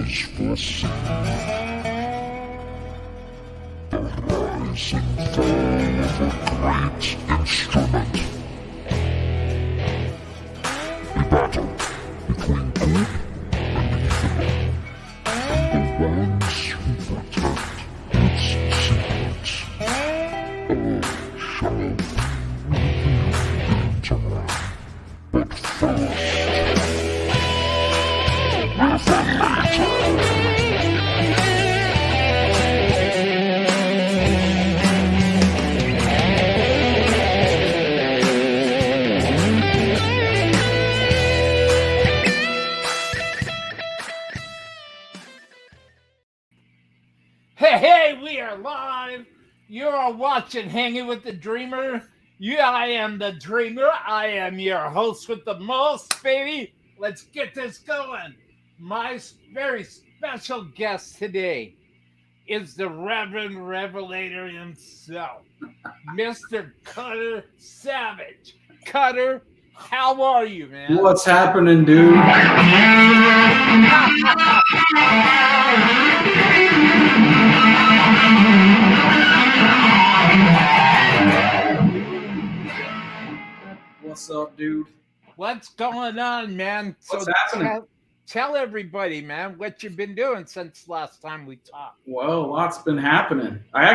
is foreseen. The rise and fall of a great instrument. A battle between good and evil. The ones who protect its secrets. All shall be revealed in time. But first, Hey, we are live. You're watching Hanging with the Dreamer. Yeah, I am the Dreamer. I am your host with the most, baby. Let's get this going. My very special guest today is the Reverend Revelator himself, Mr. Cutter Savage. Cutter, how are you, man? What's happening, dude? What's up, dude? What's going on, man? What's happening? Tell everybody, man, what you've been doing since last time we talked. Well, lots been happening. I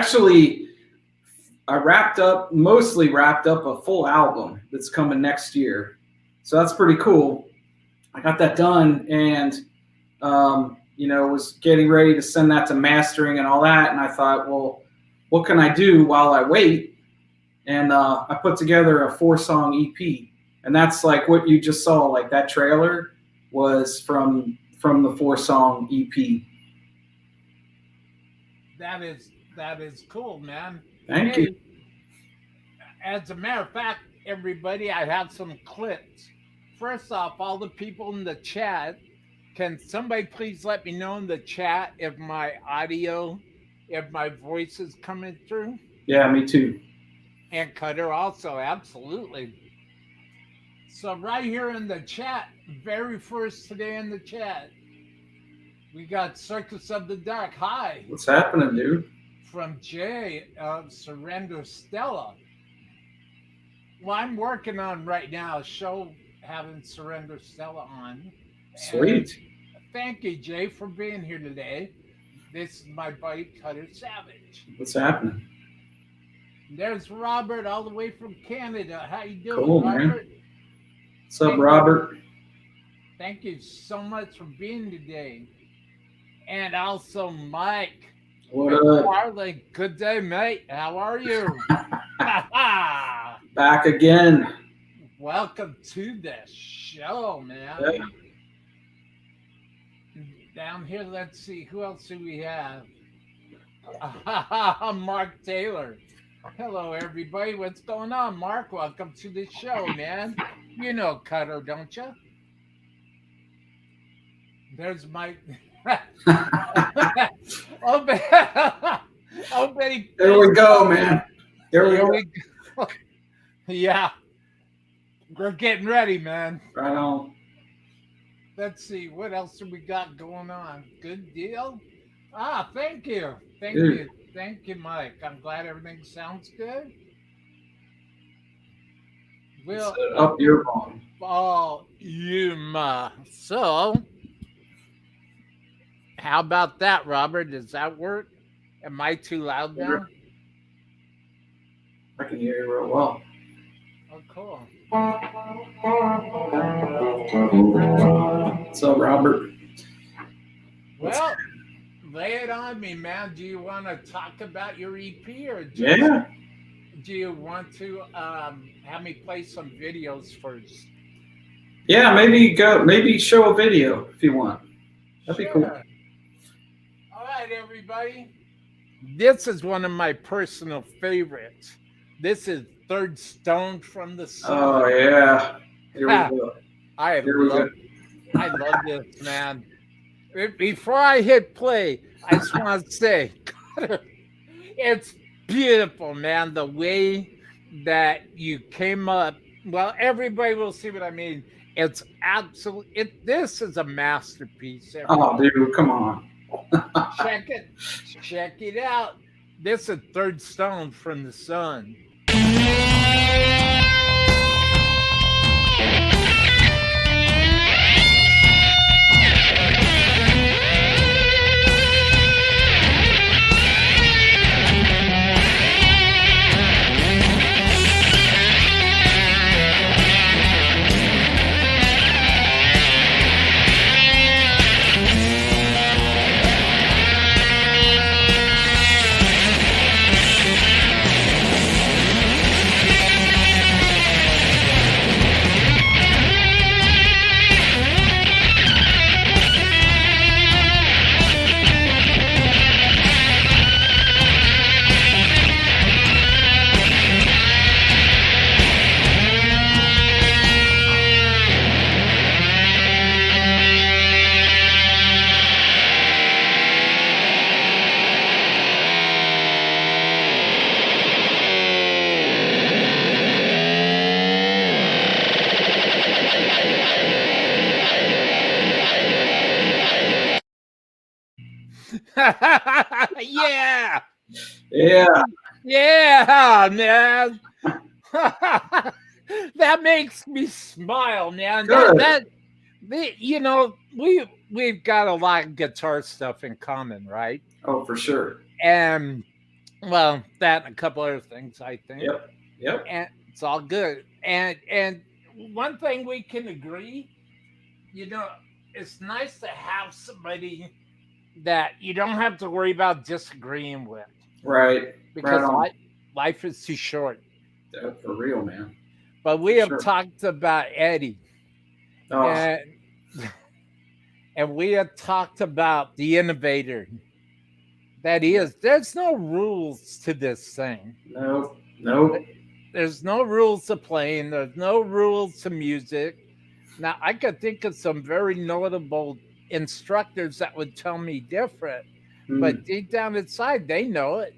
mostly wrapped up a full album that's coming next year. So that's pretty cool. I got that done and, was getting ready to send that to mastering and all that. And I thought, well, what can I do while I wait? And I put together a 4-song EP. And that's like what you just saw, like that trailer was from the 4-song EP. That is cool, man. Thank you. As a matter of fact, everybody, I have some clips. First off, all the people in the chat, can somebody please let me know in the chat if my voice is coming through? Yeah, me too. And Cutter also, absolutely. So right here in the chat, very first today in the chat, we got Circus of the Dark. Hi. What's happening, dude? From Jay of Surrender Stella. Well, I'm working on right now a show having Surrender Stella on. Sweet. And thank you, Jay, for being here today. This is my buddy Cutter Savage. What's happening? There's Robert all the way from Canada. How you doing, cool, Robert? Man. What's up, Robert? Thank you so much for being today. And also Mike. What up? Harley. Good day, mate. How are you? Back again. Welcome to the show, man. Yeah. Down here, let's see. Who else do we have? Mark Taylor. Hello, everybody. What's going on, Mark? Welcome to the show, man. You know Cutter, don't you? There's Mike. Betty. There we go, man. There we go. Yeah. We're getting ready, man. Right on. Let's see. What else have we got going on? Good deal. Thank you. Thank Dude. you. Thank you, Mike. I'm glad everything sounds good. Well, set up your volume. So, how about that, Robert? Does that work? Am I too loud now? I can hear you real well. Oh, cool. What's up, Robert? Well, lay it on me, man. Do you want to talk about your EP or do you want to have me play some videos first? Yeah, maybe show a video if you want. That'd be cool. All right, everybody. This is one of my personal favorites. This is Third Stone from the Sun. Oh, yeah. Here we go. I love this, man. Before I hit play, I just want to say, it's beautiful, man. The way that you came up Well, everybody will see what I mean. It's absolutely. This is a masterpiece. Oh, Everybody, dude, come on. check it. Check it out. This is Third Stone from the Sun. Yeah. Yeah. Yeah, man. That makes me smile, man. Good. You know, we've got a lot of guitar stuff in common, right? Oh, for sure. And well, that and a couple other things, I think. Yep. Yep. And it's all good. And one thing we can agree, you know, it's nice to have somebody that you don't have to worry about disagreeing with. Right. Because Right life is too short. on. For real, man. But we For have sure. talked about Eddie. Oh, And we have talked about the innovator that he is. There's no rules to this thing. nope. Nope. There's no rules to playing. There's no rules to music. Now, I could think of some very notable instructors that would tell me different, but deep down inside, they know it.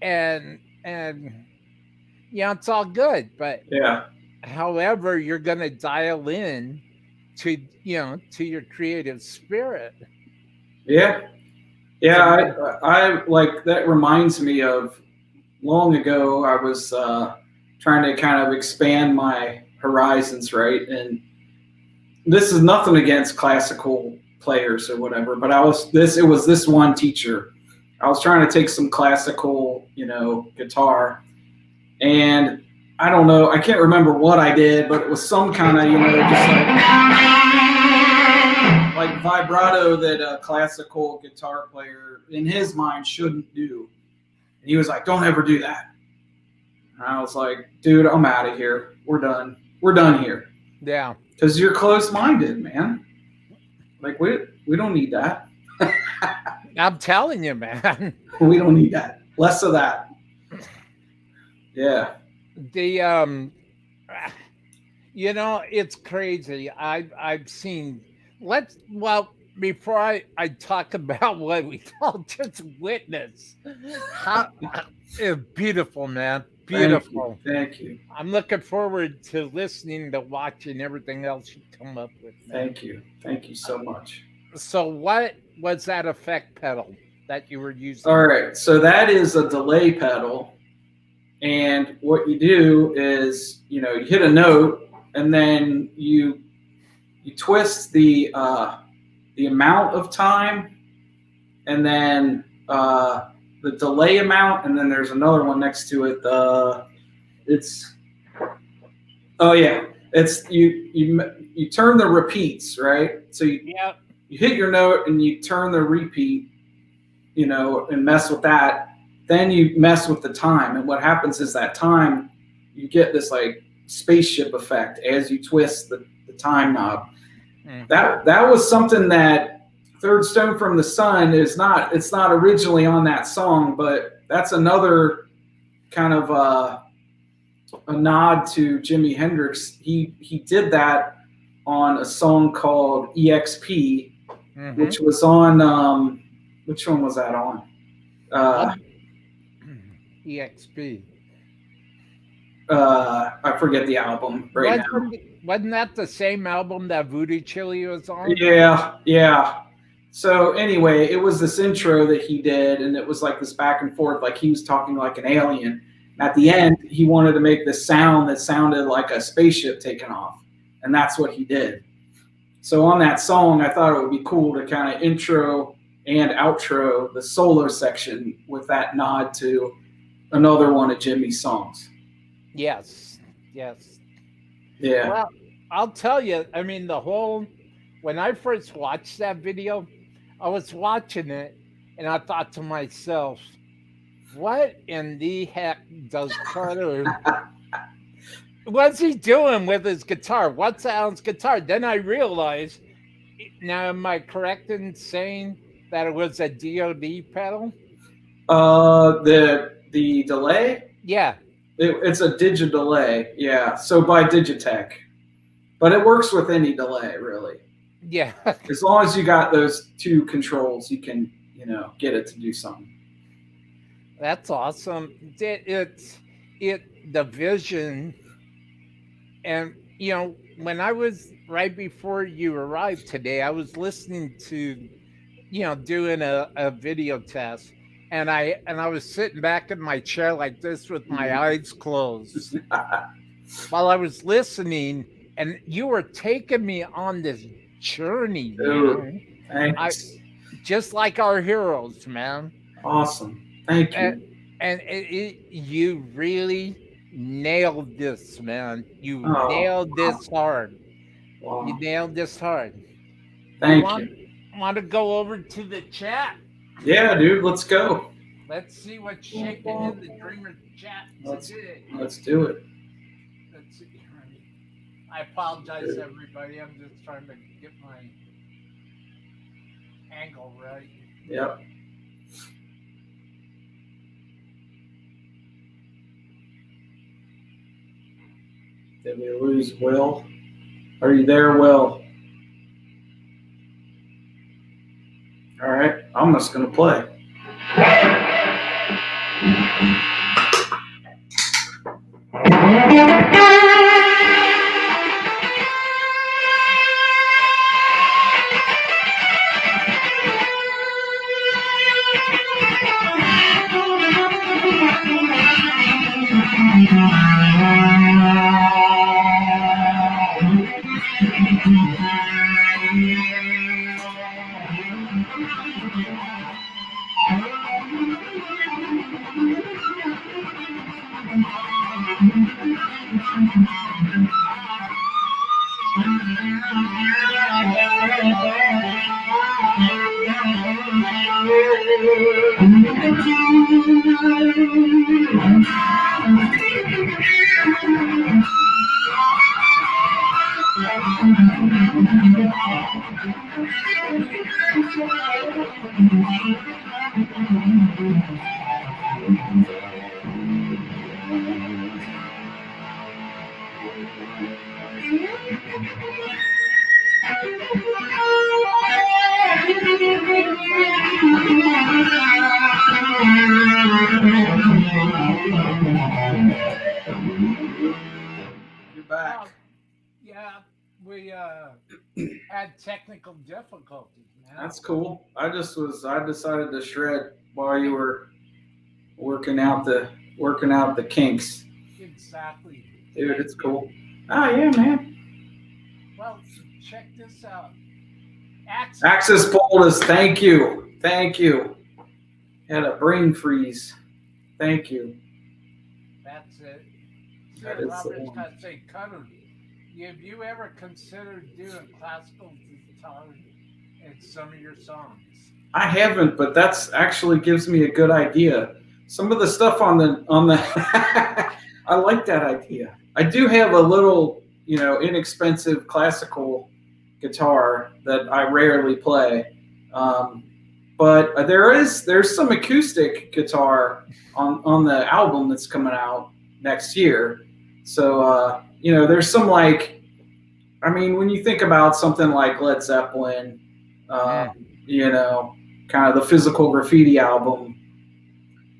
And yeah, it's all good. But Yeah. however, you're going to dial in to, you know, to your creative spirit. Yeah. Yeah. I like that reminds me of long ago. I was trying to kind of expand my horizons, right? And this is nothing against classical players or whatever, but it was this one teacher. I was trying to take some classical, guitar, and I don't know, I can't remember what I did, but it was some kind of, just like vibrato that a classical guitar player in his mind shouldn't do. And he was like, "Don't ever do that." And I was like, "Dude, I'm out of here. We're done. We're done here." Yeah. Because you're close-minded, man. Like, we don't need that. I'm telling you, man. We don't need that. Less of that. Yeah. It's crazy. I've seen. Before I talk about what we call just witness, it's beautiful, man. Beautiful. Thank you. I'm looking forward to listening to watching everything else you come up with. Man. Thank you so much. So what was that effect pedal that you were using? All right. So that is a delay pedal. And what you do is, you hit a note and then you twist the amount of time and then the delay amount, and then there's another one next to it. It's you turn the repeats, right? So you hit your note and you turn the repeat, and mess with that. Then you mess with the time, and what happens is that time you get this like spaceship effect as you twist the time knob. Mm-hmm. That was something that Third Stone from the Sun is not. It's not originally on that song, but that's another kind of a nod to Jimi Hendrix. He did that on a song called EXP, mm-hmm. which was on which one was that on? EXP. I forget the album right now. Wasn't that the same album that Voodoo Chili was on? Yeah. So anyway, it was this intro that he did, and it was like this back and forth, like he was talking like an alien. And at the end, he wanted to make this sound that sounded like a spaceship taking off, and that's what he did. So on that song, I thought it would be cool to kind of intro and outro the solo section with that nod to another one of Jimmy's songs. Yes. Yeah. Well, I'll tell you, I mean, when I first watched that video, I was watching it and I thought to myself, what in the heck does Carter, what's he doing with his guitar? What's on his guitar? Then I realized, now am I correct in saying that it was a DOD pedal? The delay? Yeah. It's a delay, yeah. So by Digitech, but it works with any delay, really. Yeah. As long as you got those two controls, you can, get it to do something. That's awesome. It's the vision, and when I was right before you arrived today, I was listening to, doing a video test. And I was sitting back in my chair like this with my eyes closed while I was listening, and you were taking me on this journey, man. Thanks. Just like our heroes, man. Awesome. Thank you. And you really nailed this, man. You nailed this hard. Wow. You nailed this hard. Thank you. Want to go over to the chat? Yeah, dude, let's go. Let's see what's shaking in the Dreamer chat today. Let's do it. Let's see. I apologize, everybody. I'm just trying to get my angle right. Yep. Did we lose Will? Are you there, Will? All right, I'm just going to play. You're back. Yeah, we had technical difficulties, man. That's cool. I decided to shred while you were working out the kinks. Exactly. Dude, it's cool. Oh yeah, man. Well, check this out. Axis pulled us. Thank you. Had a brain freeze. Thank you. That's it. That is Robert's the one. got to say, Cutter, have you ever considered doing classical guitar in some of your songs? I haven't, but that's actually gives me a good idea. Some of the stuff on the I like that idea. I do have a little, inexpensive classical guitar that I rarely play. But there's some acoustic guitar on the album that's coming out next year. So there's some when you think about something like Led Zeppelin, kind of the Physical Graffiti album,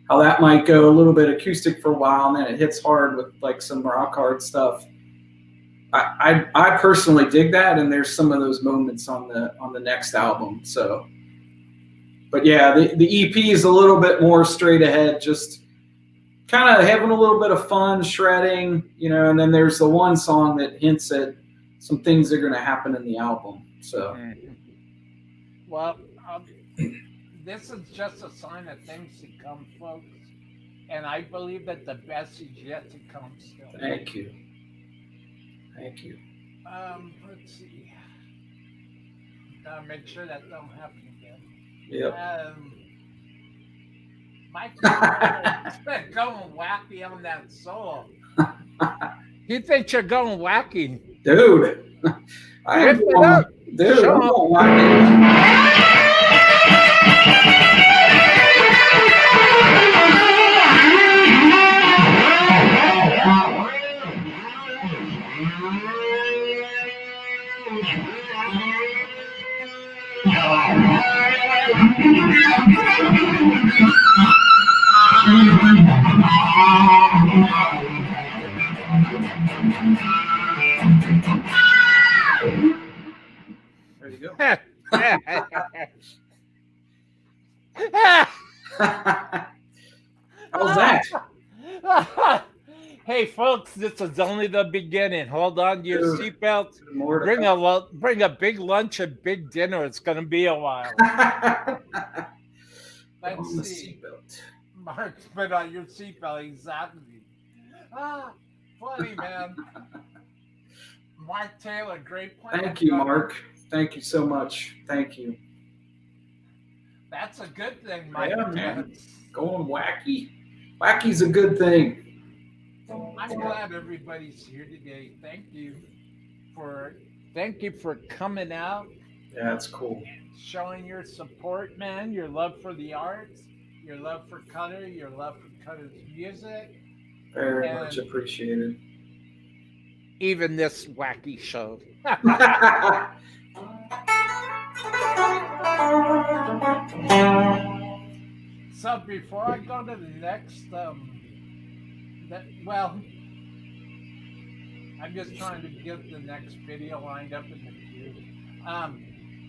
how that might go a little bit acoustic for a while, and then it hits hard with like some rock hard stuff. I personally dig that, and there's some of those moments on the next album. So, but yeah, the EP is a little bit more straight ahead, just kind of having a little bit of fun shredding, and then there's the one song that hints at some things that are going to happen in the album. So, well, this is just a sign of things to come, folks, and I believe that the best is yet to come still. Thank you. Let's see. Gotta make sure that don't happen again. Yep. Mike's been going wacky on that solo. You think you're going wacky, dude? I am going, dude. I'm going wacky. There you go. How's that? Hey, folks, this is only the beginning. Hold on to your seatbelts. Bring a big lunch and big dinner. It's going to be a while. Let's see. Mark's put on your seatbelt, exactly. Funny, man. Mark Taylor, great plan. Thank you, Mark. Thank you so much. Thank you. That's a good thing, Mike. Yeah, man. Going wacky. Wacky's a good thing. I'm glad everybody's here today. Thank you for coming out. Yeah, it's cool. Showing your support, man, your love for the arts, your love for Cutter, your love for Cutter's music. Very much appreciated. Even this wacky show. So before I go to the next, I'm just trying to get the next video lined up in the queue.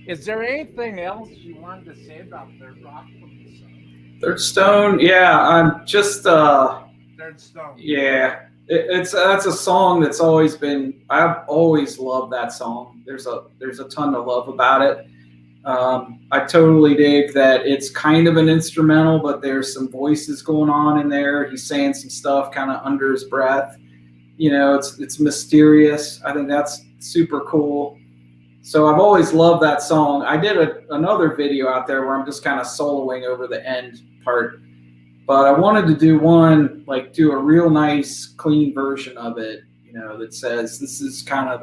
Is there anything else you wanted to say about Third Rock from the Sun? Third Stone, yeah, I'm just Third Stone. Yeah, that's a song that's always been. I've always loved that song. There's a ton to love about it. I totally dig that it's kind of an instrumental, but there's some voices going on in there. He's saying some stuff kind of under his breath. It's mysterious. I think that's super cool. So I've always loved that song. I did another video out there where I'm just kind of soloing over the end part, but I wanted to do do a real nice, clean version of it. That says this is kind of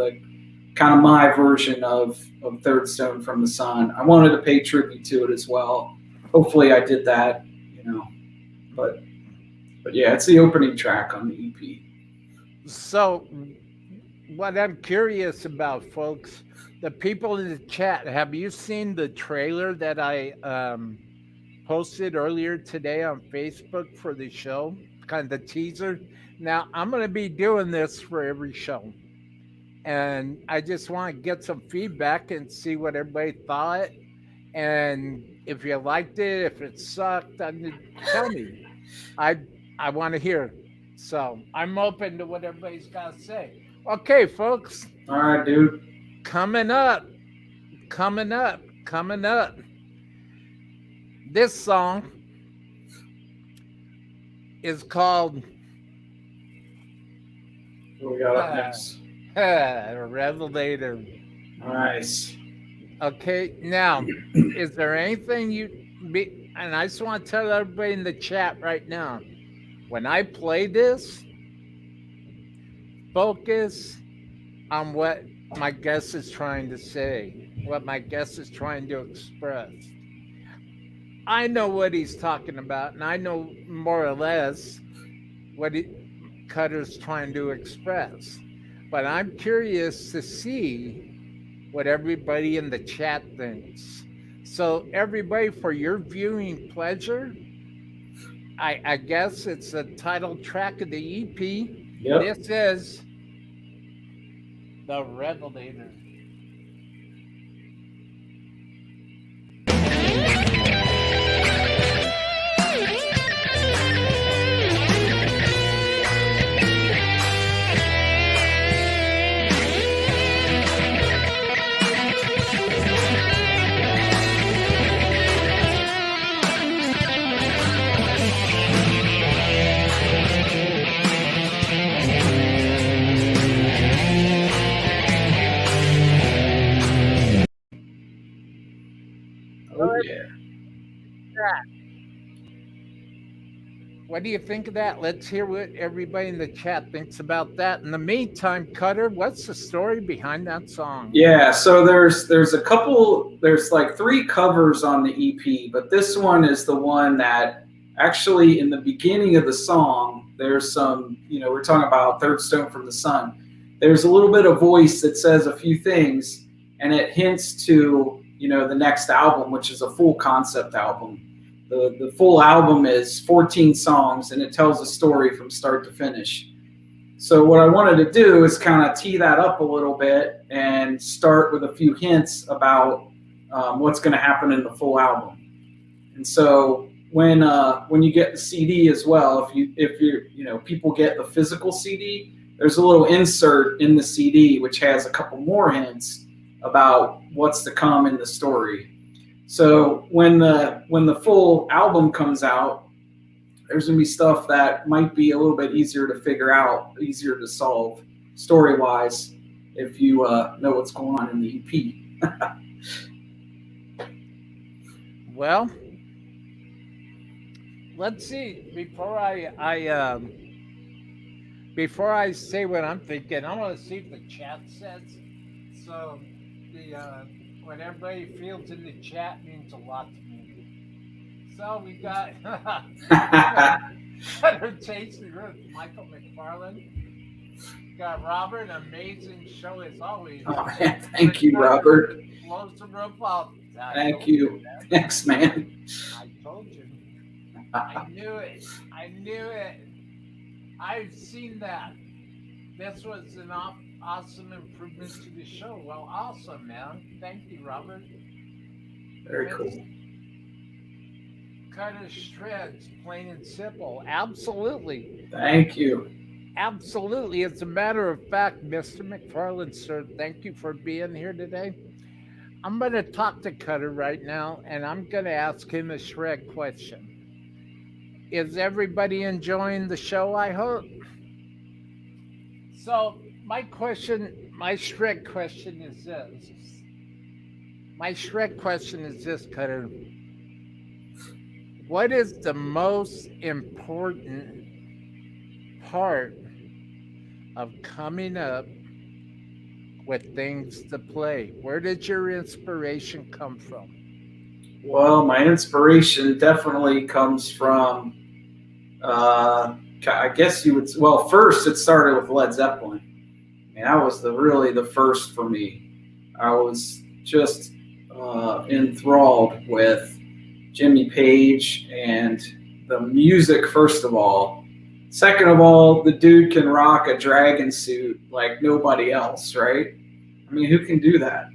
my version of Third Stone from the Sun. I wanted to pay tribute to it as well. Hopefully I did that, but yeah, it's the opening track on the EP. So what I'm curious about, folks, the people in the chat, have you seen the trailer that I posted earlier today on Facebook for the show? Kind of the teaser. Now, I'm going to be doing this for every show. And I just want to get some feedback and see what everybody thought. And if you liked it, if it sucked, tell me. I want to hear. So I'm open to what everybody's got to say. Okay, folks. All right, dude. Coming up. This song is called What we got up next? Revelator. Nice. Okay, now, is there anything and I just want to tell everybody in the chat right now, when I play this, focus on what my guest is trying to say, what my guest is trying to express. I know what he's talking about, and I know more or less what Cutter's trying to express. But I'm curious to see what everybody in the chat thinks. So everybody, for your viewing pleasure, I guess it's the title track of the EP. Yep. This is The Revelator. Oh yeah. What do you think of that? Let's hear what everybody in the chat thinks about that. In the meantime, Cutter, what's the story behind that song? Yeah, so there's a couple, there's like 3 covers on the EP, but this one is the one that actually in the beginning of the song, there's some, we're talking about Third Stone from the Sun. There's a little bit of voice that says a few things, and it hints to, the next album, which is a full concept album. The full album is 14 songs, and it tells a story from start to finish. So what I wanted to do is kind of tee that up a little bit and start with a few hints about what's going to happen in the full album. And so when you get the CD as well, if you people get the physical CD, there's a little insert in the CD which has a couple more hints about what's to come in the story. So when the full album comes out, there's going to be stuff that might be a little bit easier to figure out, easier to solve story-wise if you know what's going on in the EP. Well, let's see. Before I say what I'm thinking, I want to see what the chat says. So what everybody feels in the chat means a lot to me. So we got Tasty Ruth, Michael McFarland. We got Robert, amazing show as always. Oh man, thank you, Robert. Blows the roof off. Thank you. Thanks, man. I told you. I knew it. I've seen that. This was an awesome improvement to the show. Well, awesome, man. Thank you, Robert. Very cool. Cut of shreds, plain and simple. Absolutely. Thank you. Absolutely. As a matter of fact, Mr. McFarland, sir, thank you for being here today. I'm going to talk to Cutter right now, and I'm going to ask him a shred question. Is everybody enjoying the show, I hope? So my shred question is this. Cutter. What is the most important part of coming up with things to play? Where did your inspiration come from? Well, my inspiration definitely comes from, I guess you would, well, first it started with Led Zeppelin. And that was really the first for me. I was just enthralled with Jimmy Page and the music, first of all. Second of all, the dude can rock a dragon suit like nobody else, right? I mean, who can do that?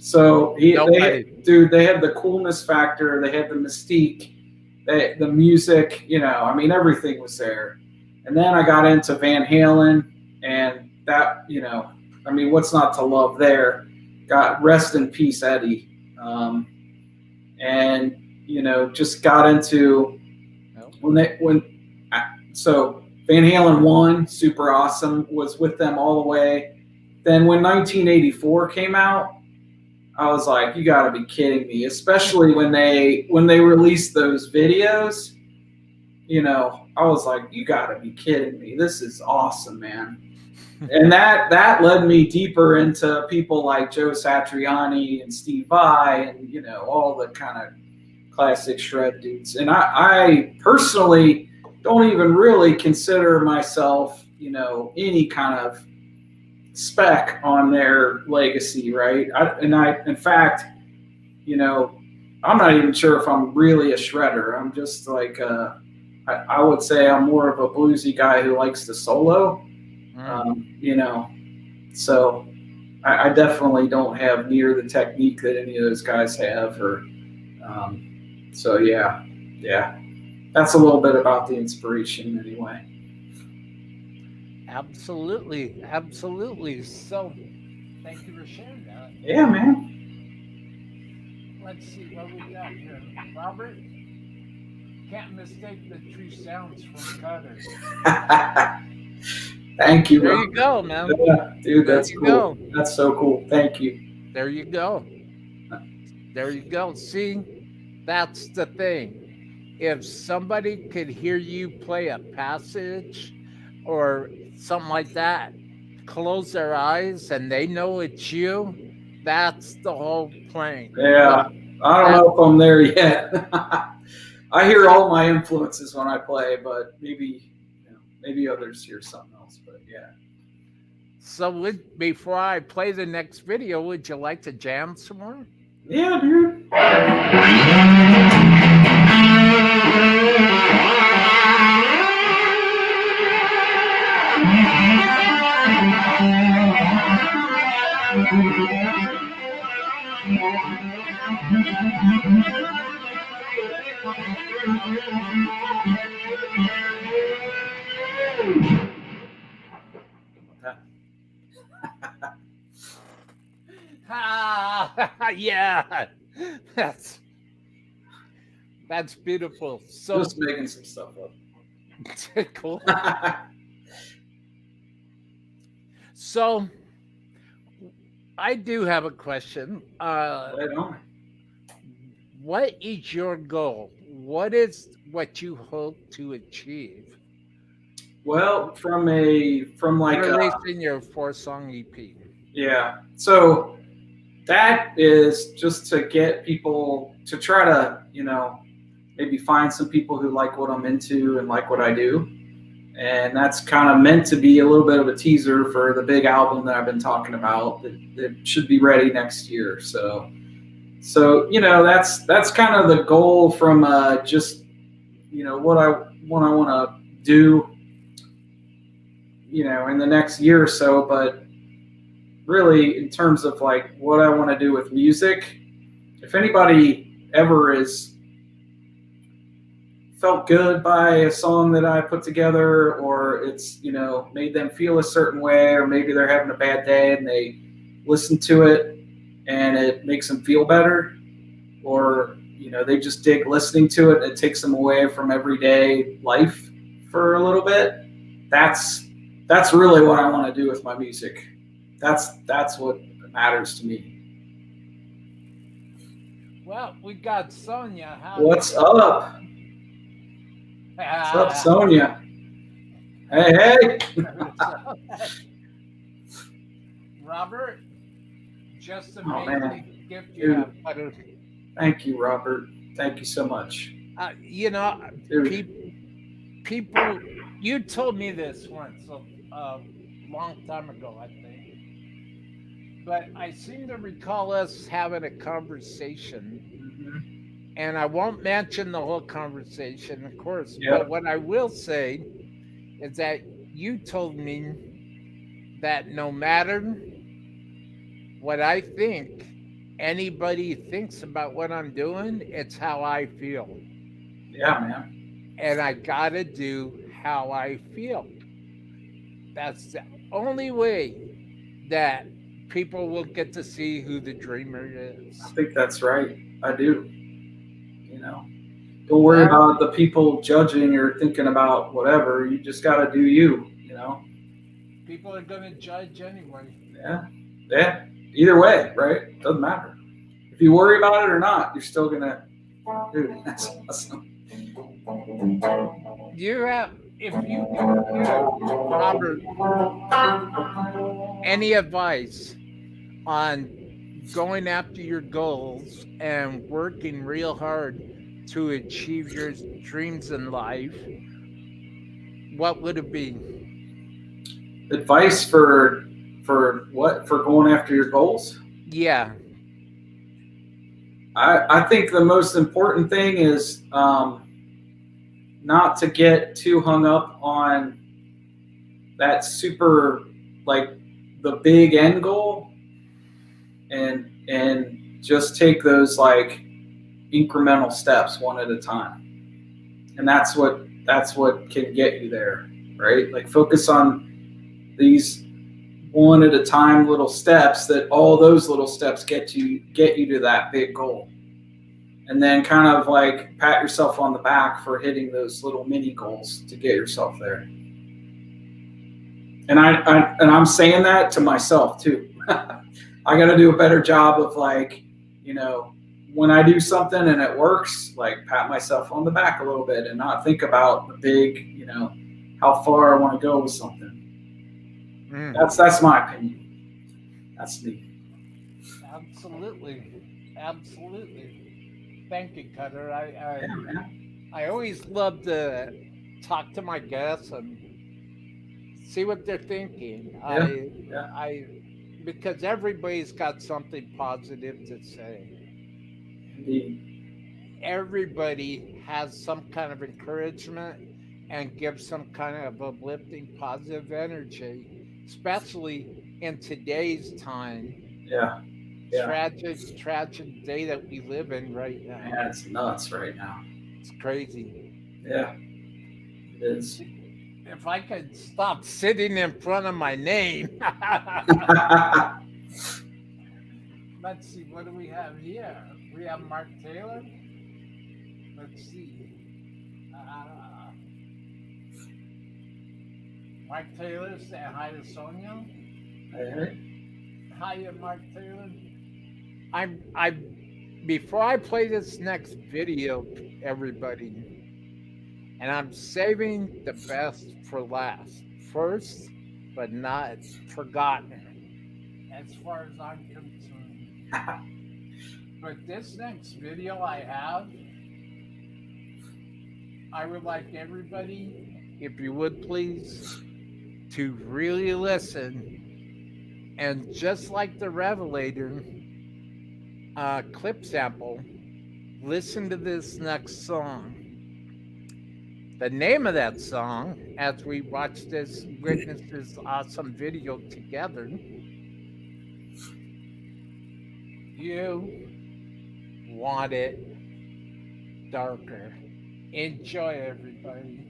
So they had the coolness factor, they had the mystique, the music, everything was there. And then I got into Van Halen, and that, what's not to love there? Got rest in peace, Eddie. And just got into so Van Halen 1, super awesome, was with them all the way. Then when 1984 came out, I was like, you got to be kidding me, especially when they released those videos. I was like, you got to be kidding me. This is awesome, man. And that led me deeper into people like Joe Satriani and Steve Vai and, all the kind of classic shred dudes. And I personally don't even really consider myself, any kind of speck on their legacy, right? In fact, I'm not even sure if I'm really a shredder. I'm just like I would say I'm more of a bluesy guy who likes to solo. You know, so I definitely don't have near the technique that any of those guys have. Or so yeah, that's a little bit about the inspiration anyway. Absolutely, absolutely. So, thank you for sharing that. Yeah, man. Let's see what we got here. Robert, can't mistake the true sounds from Cutter. Thank you. There Rob. you go, man. Yeah, dude, There that's you cool. go. That's so cool. Thank you. There you go. There you go. See, that's the thing. If somebody could hear you play a passage or something like that, close their eyes and they know it's you, that's the whole point. Yeah, I don't know if I'm there yet. I hear all my influences when I play, but maybe maybe others hear something else. But yeah. So before I play the next video, would you like to jam some more? Yeah, dude. Yeah, that's beautiful. So Just making some stuff up. cool. So I do have a question. Right on. What is your goal? What is what you hope to achieve? Well, from like Releasing your 4-song EP. yeah. So that is just to get people to try to, maybe find some people who like what I'm into and like what I do. And that's kind of meant to be a little bit of a teaser for the big album that I've been talking about that should be ready next year. So that's kind of the goal from just, what I want to do, in the next year or so. But really, in terms of like what I want to do with music, if anybody ever is felt good by a song that I put together, or it's made them feel a certain way, or maybe they're having a bad day and they listen to it and it makes them feel better, or they just dig listening to it and it takes them away from everyday life for a little bit, that's really what I want to do with my music. That's what matters to me. Well, we got Sonia. What's up? What's up, Sonia? Hey. Robert, just a man. gift you have. Thank you, Robert. Thank you so much. People, you told me this once a long time ago, I think. But I seem to recall us having a conversation. Mm-hmm. And I won't mention the whole conversation, of course. Yep. But what I will say is that you told me that no matter what I think anybody thinks about what I'm doing, it's how I feel. Yeah, man. And I gotta do how I feel. That's the only way that people will get to see who the dreamer is. I think that's right. I do. Don't worry about the people judging or thinking about whatever. You just got to do you, People are going to judge anyway. Yeah. Either way, right? Doesn't matter. If you worry about it or not, you're still going to do it. That's awesome. Robert, any advice on going after your goals and working real hard to achieve your dreams in life, what would it be? Advice for what? For going after your goals? Yeah. I think the most important thing is not to get too hung up on that super, like, the big end goal, and just take those like incremental steps one at a time. And that's what can get you there, right? Like, focus on these one at a time little steps, that all those little steps get you to that big goal. And then kind of like pat yourself on the back for hitting those little mini goals to get yourself there. And I'm saying that to myself too. I got to do a better job of, like, you know, when I do something and it works, like, pat myself on the back a little bit and not think about the big, you know, how far I want to go with something. That's my opinion. That's me. Absolutely. Thank you, Cutter. I always love to talk to my guests and see what they're thinking. Because everybody's got something positive to say. Indeed. Everybody has some kind of encouragement and gives some kind of uplifting, positive energy, especially in today's time. Yeah. Tragic day that we live in right now. Man, it's nuts right now. It's crazy. Yeah, it is. If I could stop sitting in front of my name. Let's see, what do we have here? We have Mark Taylor. Let's see. Mark Taylor saying hi to Sonia. Hey. Hi, Mark Taylor. Before I play this next video, everybody, and I'm saving the best for last. First, but not forgotten, as far as I'm concerned. But this next video I have, I would like everybody, if you would please, to really listen, and just like the Revelator clip sample, listen to this next song. The name of that song, as we watch this, witness this awesome video together, You Want It Darker. Enjoy, everybody.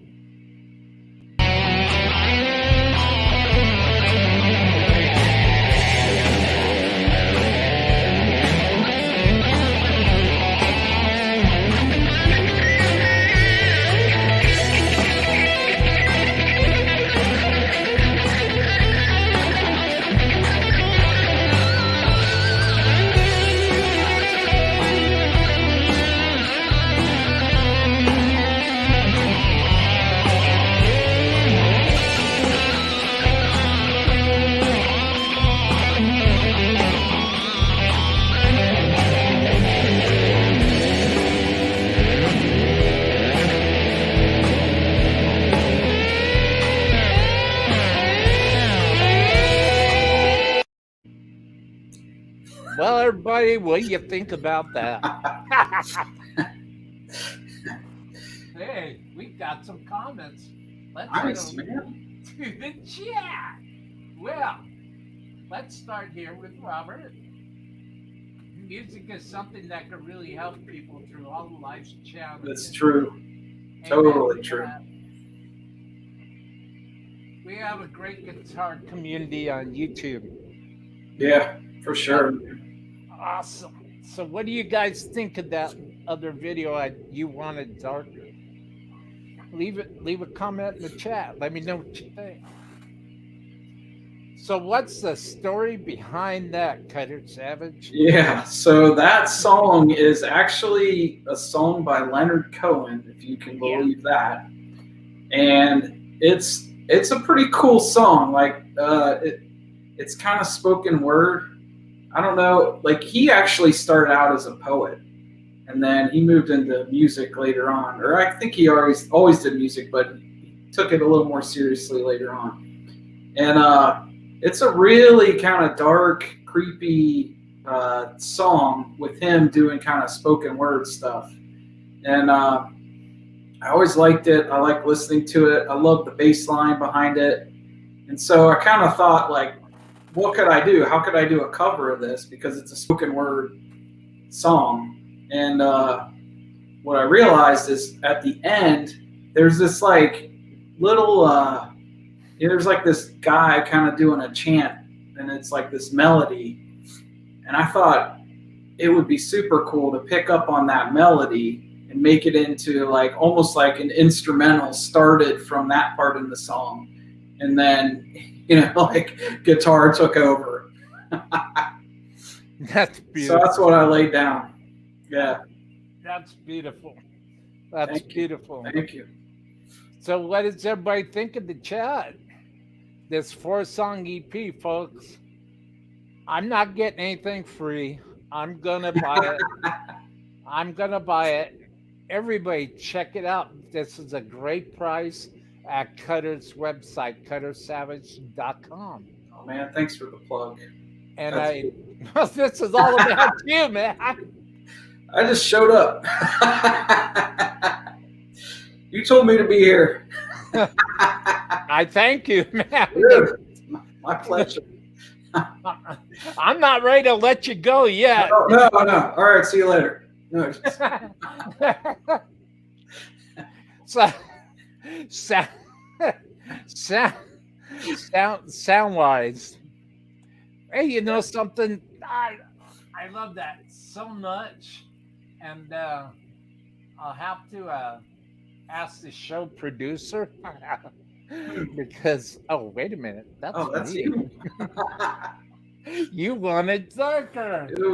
Well, everybody, what do you think about that? Hey, we got some comments. Let's Nice, head over to the chat. Well, let's start here with Robert. Music is something that can really help people through all of life's challenges. That's true. Totally true. We have a great guitar community on YouTube. Yeah, for sure. Awesome. So what do you guys think of that other video You Want It Darker? Leave a comment in the chat. Let me know what you think. So what's the story behind that, Cutter Savage? Yeah, so that song is actually a song by Leonard Cohen, if you can believe that. And it's a pretty cool song. Like it's kind of spoken word. I don't know, like he actually started out as a poet and then he moved into music later on, or I think he always did music, but he took it a little more seriously later on. And it's a really kind of dark, creepy song with him doing kind of spoken word stuff. And I always liked it. I like listening to it. I love the bass line behind it. And so I kind of thought, like, what could I do? How could I do a cover of this? Because it's a spoken word song. And what I realized is at the end, there's this like little, there's like this guy kind of doing a chant, and it's like this melody. And I thought it would be super cool to pick up on that melody and make it into like almost like an instrumental started from that part in the song. And then, like guitar took over. That's beautiful. So that's what I laid down. Yeah. That's beautiful. That's beautiful. Thank you. So what does everybody think of the chat? This 4-song EP, folks. I'm not getting anything free. I'm going to buy it. Everybody check it out. This is a great price at Cutter's website, cuttersavage.com. Oh, man, thanks for the plug. And this is all about you, man. I just showed up. You told me to be here. I thank you, man. Good. My pleasure. I'm not ready to let you go yet. No. All right, see you later. No, sound wise. Hey, you know something? I love that so much, and I'll have to ask the show producer because wait a minute, that's me. you. You want it darker. Ooh.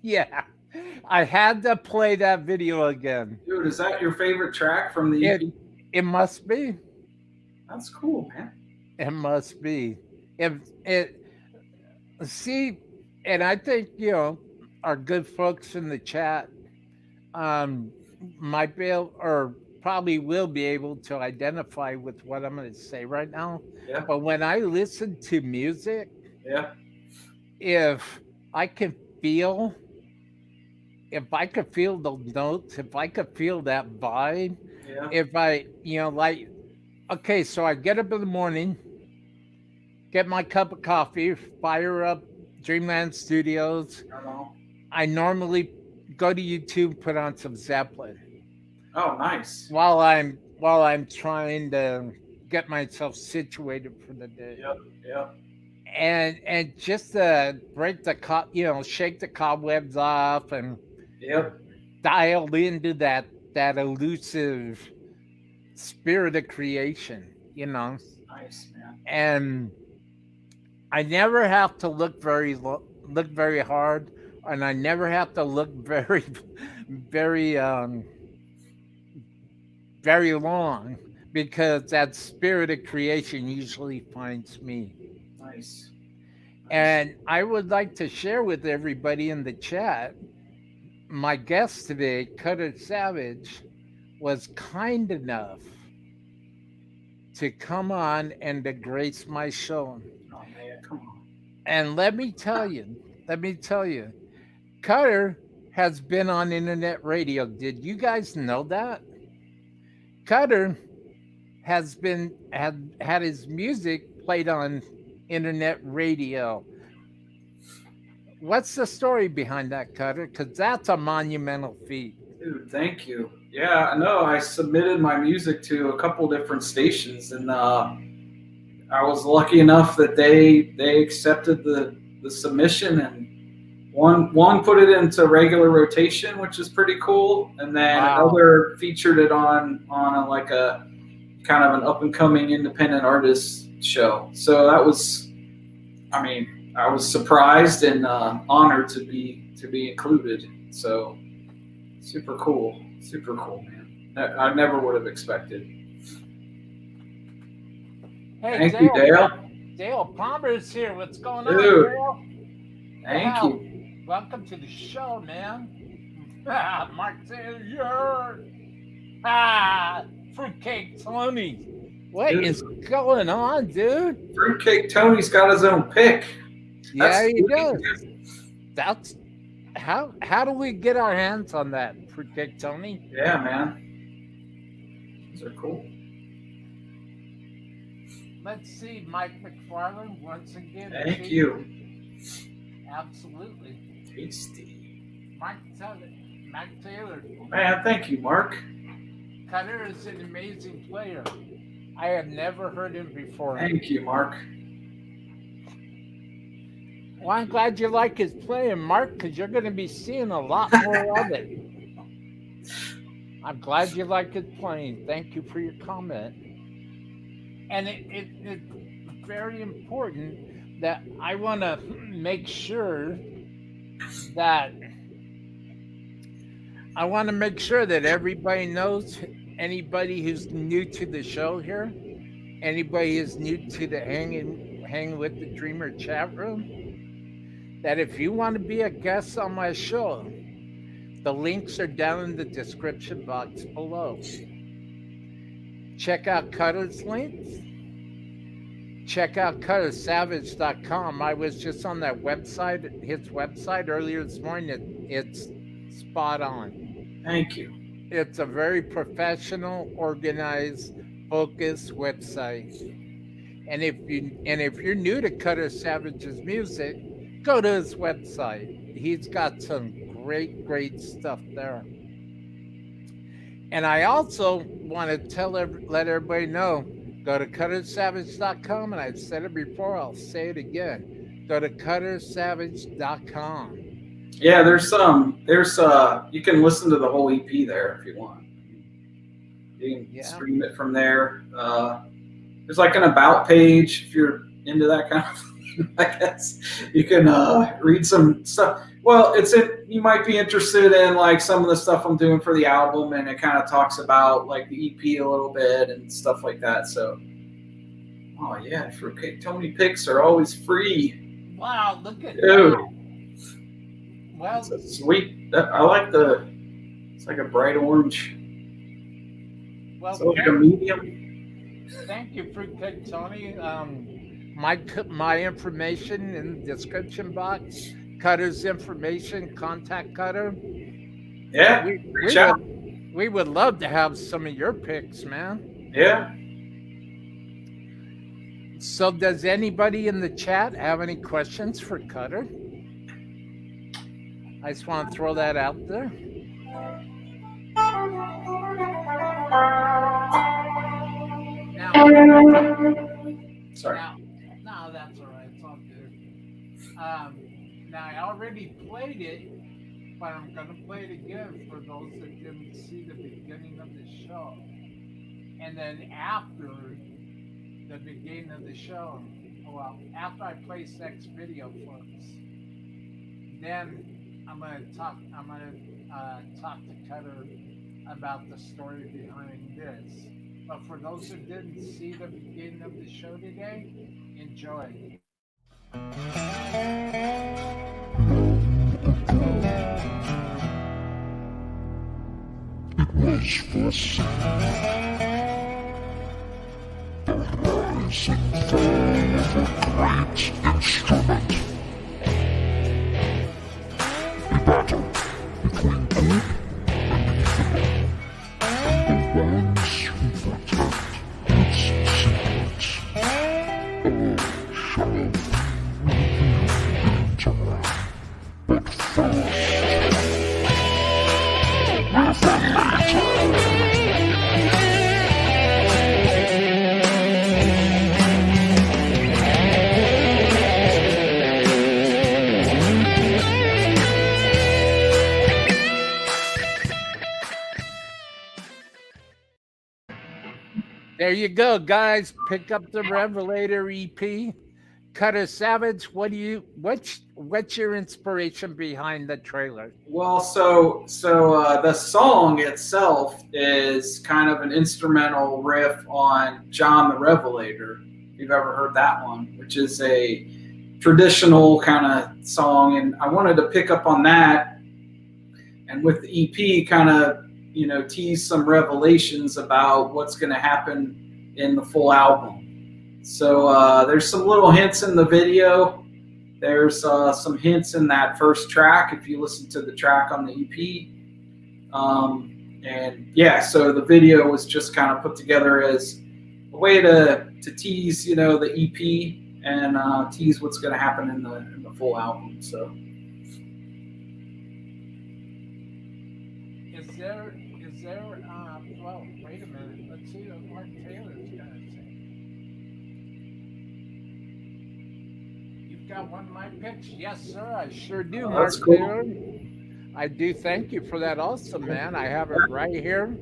Yeah, I had to play that video again. Dude, is that your favorite track from the EP? It must be. That's cool, man. It must be. See, and I think, our good folks in the chat might be able, or probably will be able to identify with what I'm going to say right now. Yeah. But when I listen to music, Yeah. if I could feel the notes, if I could feel that vibe, Yeah. if I, like, okay, so I get up in the morning, get my cup of coffee, fire up Dreamland Studios. I normally go to YouTube, put on some Zeppelin. Oh, nice. While I'm trying to get myself situated for the day. Yep. And just to break shake the cobwebs off and dial into that elusive spirit of creation, Nice, man. And I never have to look very hard, and I never have to look very, very, very long, because that spirit of creation usually finds me. Nice. And I would like to share with everybody in the chat, my guest today, Cutter Savage, was kind enough to come on and to grace my show. Oh, man, come on. And let me tell you, Cutter has been on internet radio. Did you guys know that? Cutter had his music played on internet radio. What's the story behind that, Cutter? Because that's a monumental feat. Dude, thank you. Yeah, no, I submitted my music to a couple different stations, and I was lucky enough that they accepted the submission, and one put it into regular rotation, which is pretty cool, and then another featured it on like a kind of an up and coming independent artist show. So that was, I mean, I was surprised and honored to be included. So super cool, man. I never would have expected. Hey, thank you, Dale. Dale Palmer's here. What's going Dude, on, Dale? Thank you. Welcome to the show, man. Mark Taylor. Fruitcake Tony. What is going on, dude? Fruitcake Tony's got his own pick. Yeah, he does. That's how do we get our hands on that, Fruitcake Tony? Yeah, man. These are cool. Let's see, Mike McFarland once again. Thank you. Absolutely. Tasty. Mike Taylor. Man, thank you, Mark. Cutter is an amazing player. I have never heard him before. Thank you, Mark. Well, I'm glad you like his playing, Mark, because you're going to be seeing a lot more of it. I'm glad you like his playing. Thank you for your comment. And it's very important that I want to make sure that everybody knows, anybody who's new to the show here, anybody who's new to the Hangin with the Dreamer chat room, that if you want to be a guest on my show, the links are down in the description box below. Check out Cutter's links. Check out cuttersavage.com. I was just on that website, his website earlier this morning. It's spot on. Thank you. It's a very professional, organized, focused website. And if you're new to Cutter Savage's music, go to his website. He's got some great stuff there. And I also want to let everybody know, go to cuttersavage.com, and I've said it before, I'll say it again. Go to cuttersavage.com. Yeah, there's you can listen to the whole EP there if you want. You can stream it from there. There's like an about page if you're into that kind of thing, I guess. You can read some stuff. Well, you might be interested in like some of the stuff I'm doing for the album, and it kind of talks about like the EP a little bit and stuff like that. So, oh yeah, Fruitcake Tony picks are always free. Wow, look at Dude. that. Well, it's sweet. I like it's like a bright orange. Well, so like a medium. Thank you, Fruitcake Tony. My information in the description box. Cutter's information. Contact Cutter. Yeah, reach out. We would love to have some of your picks, man. Yeah. So, does anybody in the chat have any questions for Cutter? I just want to throw that out there. Now, sorry. No, that's all right. It's all good. Now, I already played it, but I'm going to play it again for those that didn't see the beginning of the show. And then after the beginning of the show, well, after I play Sex Video, folks, then I'm gonna talk to Cutter about the story behind this. But for those who didn't see the beginning of the show today, enjoy. It was for the rise and fall of a great instrument. A battle between good and evil. And the ones who protect There you go, guys. Pick up the Revelator EP. Cutter Savage, what's your inspiration behind the trailer? Well, the song itself is kind of an instrumental riff on John the Revelator. If you've ever heard that one, which is a traditional kind of song, and I wanted to pick up on that, and with the EP, kind of tease some revelations about what's going to happen in the full album. So there's some little hints in the video. There's some hints in that first track if you listen to the track on the EP. And yeah, so the video was just kind of put together as a way to tease, the EP and tease what's going to happen in the full album. So Is there well, wait a minute. Let's see what Mark Taylor's going to say. You've got one of my picks. Yes, sir, I sure do, Mark that's cool. Taylor. I do thank you for that also, man. I have it right here,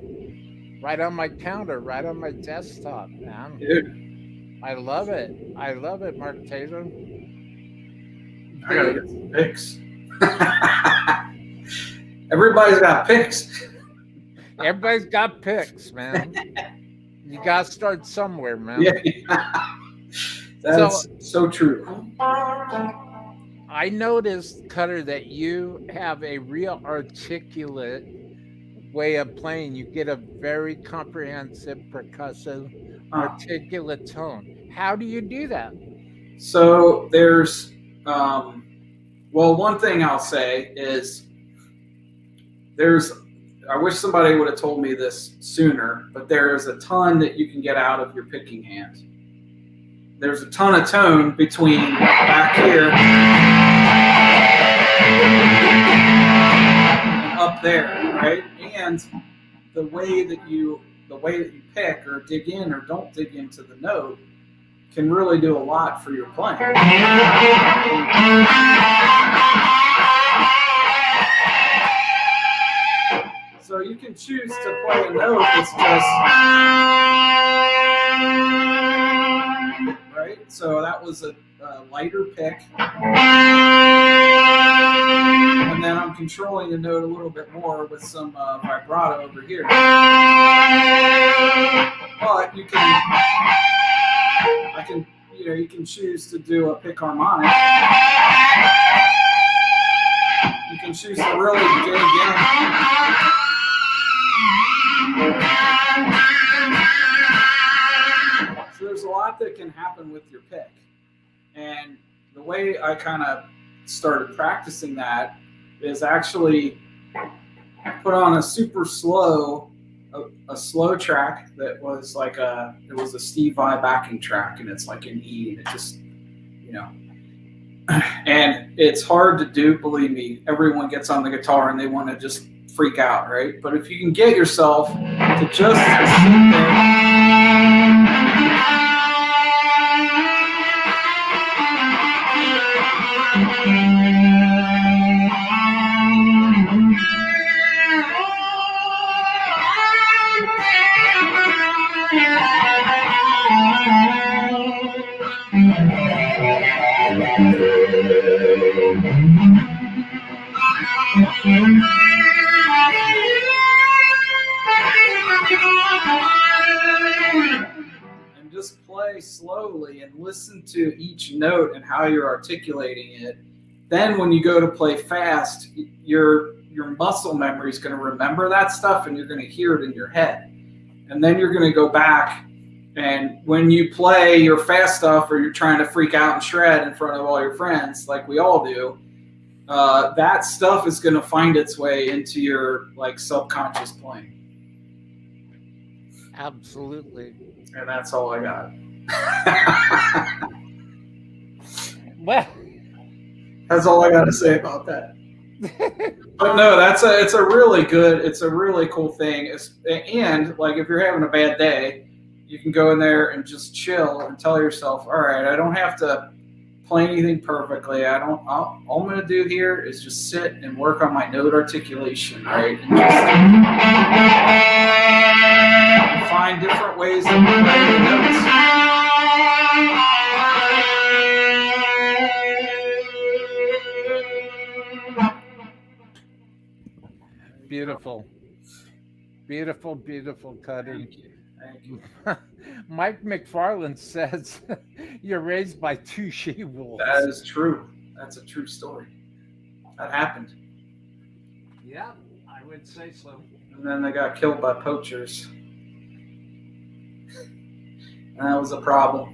right on my counter, right on my desktop, man. Dude, I love it. I love it, Mark Taylor. I gotta get some picks. Everybody's got picks. Everybody's got picks, man. You got to start somewhere, man. Yeah. That's so true. I noticed, Cutter, that you have a real articulate way of playing. You get a very comprehensive, percussive, articulate tone. How do you do that? So there's, one thing I'll say is I wish somebody would have told me this sooner, but there's a ton that you can get out of your picking hand. There's a ton of tone between back here and up there, right? And the way that you pick or dig in or don't dig into the note can really do a lot for your playing. So you can choose to play a note that's just right. So that was a lighter pick, and then I'm controlling the note a little bit more with some vibrato over here. But you can choose to do a pick harmonic. You can choose to really dig in. So there's a lot that can happen with your pick. And the way I kind of started practicing that is actually put on a super slow, a slow track that was like it was a Steve Vai backing track, and it's like an E, and it just, and it's hard to do, believe me. Everyone gets on the guitar and they want to just freak out, right? But if you can get yourself to just sit there, and just play slowly and listen to each note and how you're articulating it. Then when you go to play fast, your muscle memory is going to remember that stuff, and you're going to hear it in your head. And then you're going to go back, and when you play your fast stuff or you're trying to freak out and shred in front of all your friends, like we all do, that stuff is going to find its way into your subconscious playing. Absolutely. And that's all I got. Well, that's all I got to say about that. But no, it's a really cool thing. And if you're having a bad day, you can go in there and just chill and tell yourself, all right, I don't have to play anything perfectly. All I'm going to do here is just sit and work on my note articulation, right? And just find different ways ways of playing the notes. Beautiful. Beautiful, beautiful, Cutter. Thank you. Thank you. Mike McFarland says you're raised by two she-wolves. That is true. That's a true story. That happened. Yeah, I would say so. And then they got killed by poachers. And that was a problem.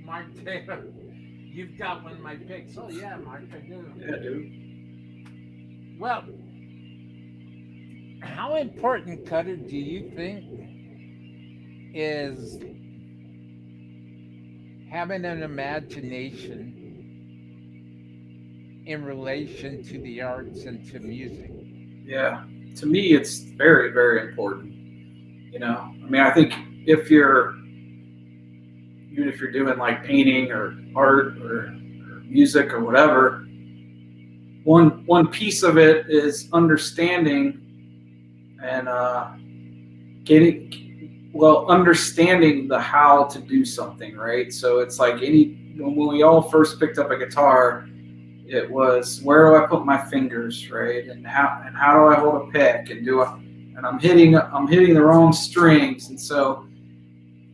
Mark Taylor, you've got one of my picks. Oh, yeah, Mark, I do. Yeah, dude. Well, how important, Cutter, do you think is having an imagination in relation to the arts and to music? Yeah. To me, it's very, very important. You know, I mean, I think even if you're doing like painting or art or music or whatever, one piece of it is understanding and understanding the how to do something, right? So it's like when we all first picked up a guitar, it was, where do I put my fingers, right? And how do I hold a pick, and I'm hitting the wrong strings. And so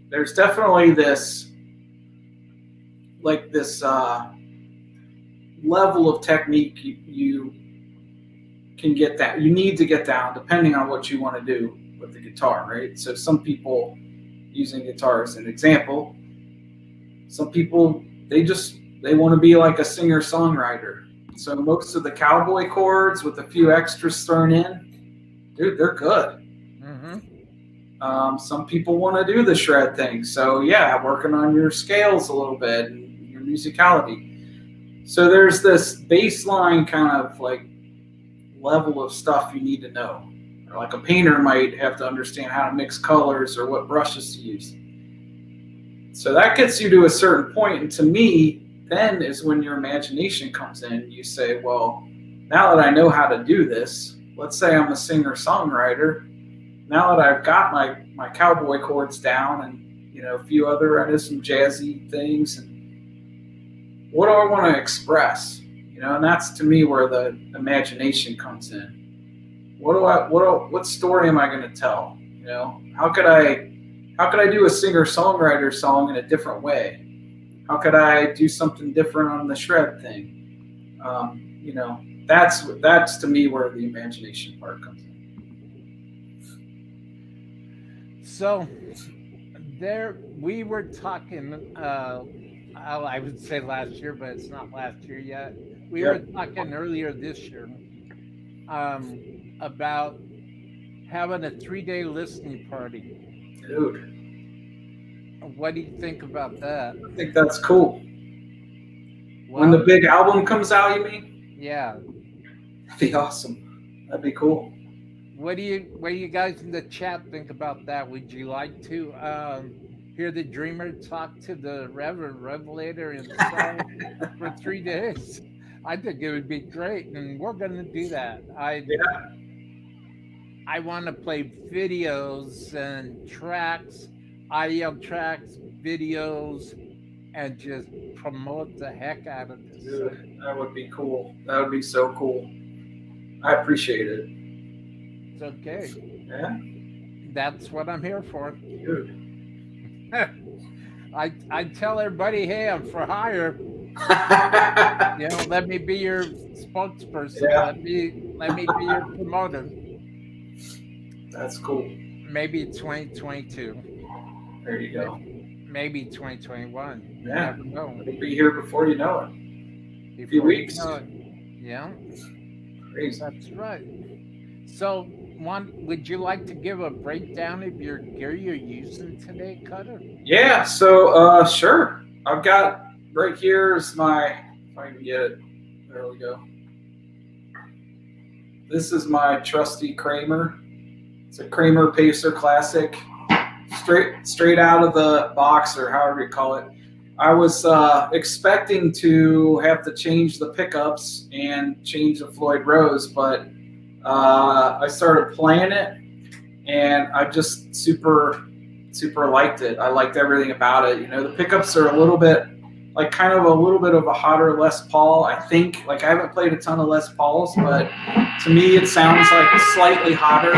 there's definitely this level of technique you can get that you need to get down depending on what you want to do with the guitar, right? So some people, using guitar as an example, some people they want to be like a singer-songwriter. So most of the cowboy chords with a few extras thrown in, dude, they're good. Mm-hmm. Some people want to do the shred thing. So yeah, working on your scales a little bit and your musicality. So there's this baseline kind of like level of stuff you need to know. Or like a painter might have to understand how to mix colors or what brushes to use. So that gets you to a certain point. And to me, then is when your imagination comes in. You say, well, now that I know how to do this, let's say I'm a singer-songwriter. Now that I've got my cowboy chords down and, you know, a few other, I know some jazzy things, and what do I want to express? You know, and that's to me where the imagination comes in. What story am I going to tell? You know, how could I do a singer-songwriter song in a different way? How could I do something different on the shred thing? You know, that's to me where the imagination part comes in. So there we were talking, I would say last year, but it's not last year yet. We were talking earlier this year about having a 3-day listening party. Dude. What do you think about that? I think that's cool. Well, when the big album comes out, you mean? Yeah. That'd be awesome. That'd be cool. What do you guys in the chat think about that? Would you like to hear the Dreamer talk to the Revelator himself for 3 days? I think it would be great, and we're going to do that. I want to play videos and tracks, audio tracks, videos, and just promote the heck out of this. Dude, that would be cool. That would be so cool. I appreciate it. It's okay. Yeah. That's what I'm here for. Dude. I tell everybody, hey, I'm for hire. You know, let me be your spokesperson. Yeah. Let me be your promoter. That's cool. Maybe 2022. There you go. Maybe 2021. Yeah. You never know. It'll be here before you know it. A few weeks. Yeah. Crazy. That's right. So, would you like to give a breakdown of your gear you're using today, Cutter? Yeah. So, sure. I've got right here is my. If I can get it. There we go. This is my trusty Kramer. It's a Kramer Pacer Classic, straight out of the box, or however you call it. I was expecting to have to change the pickups and change the Floyd Rose, but I started playing it, and I just super liked it. I liked everything about it. You know, the pickups are a little bit like kind of a little bit of a hotter Les Paul. I think, like, I haven't played a ton of Les Pauls, but to me it sounds like slightly hotter.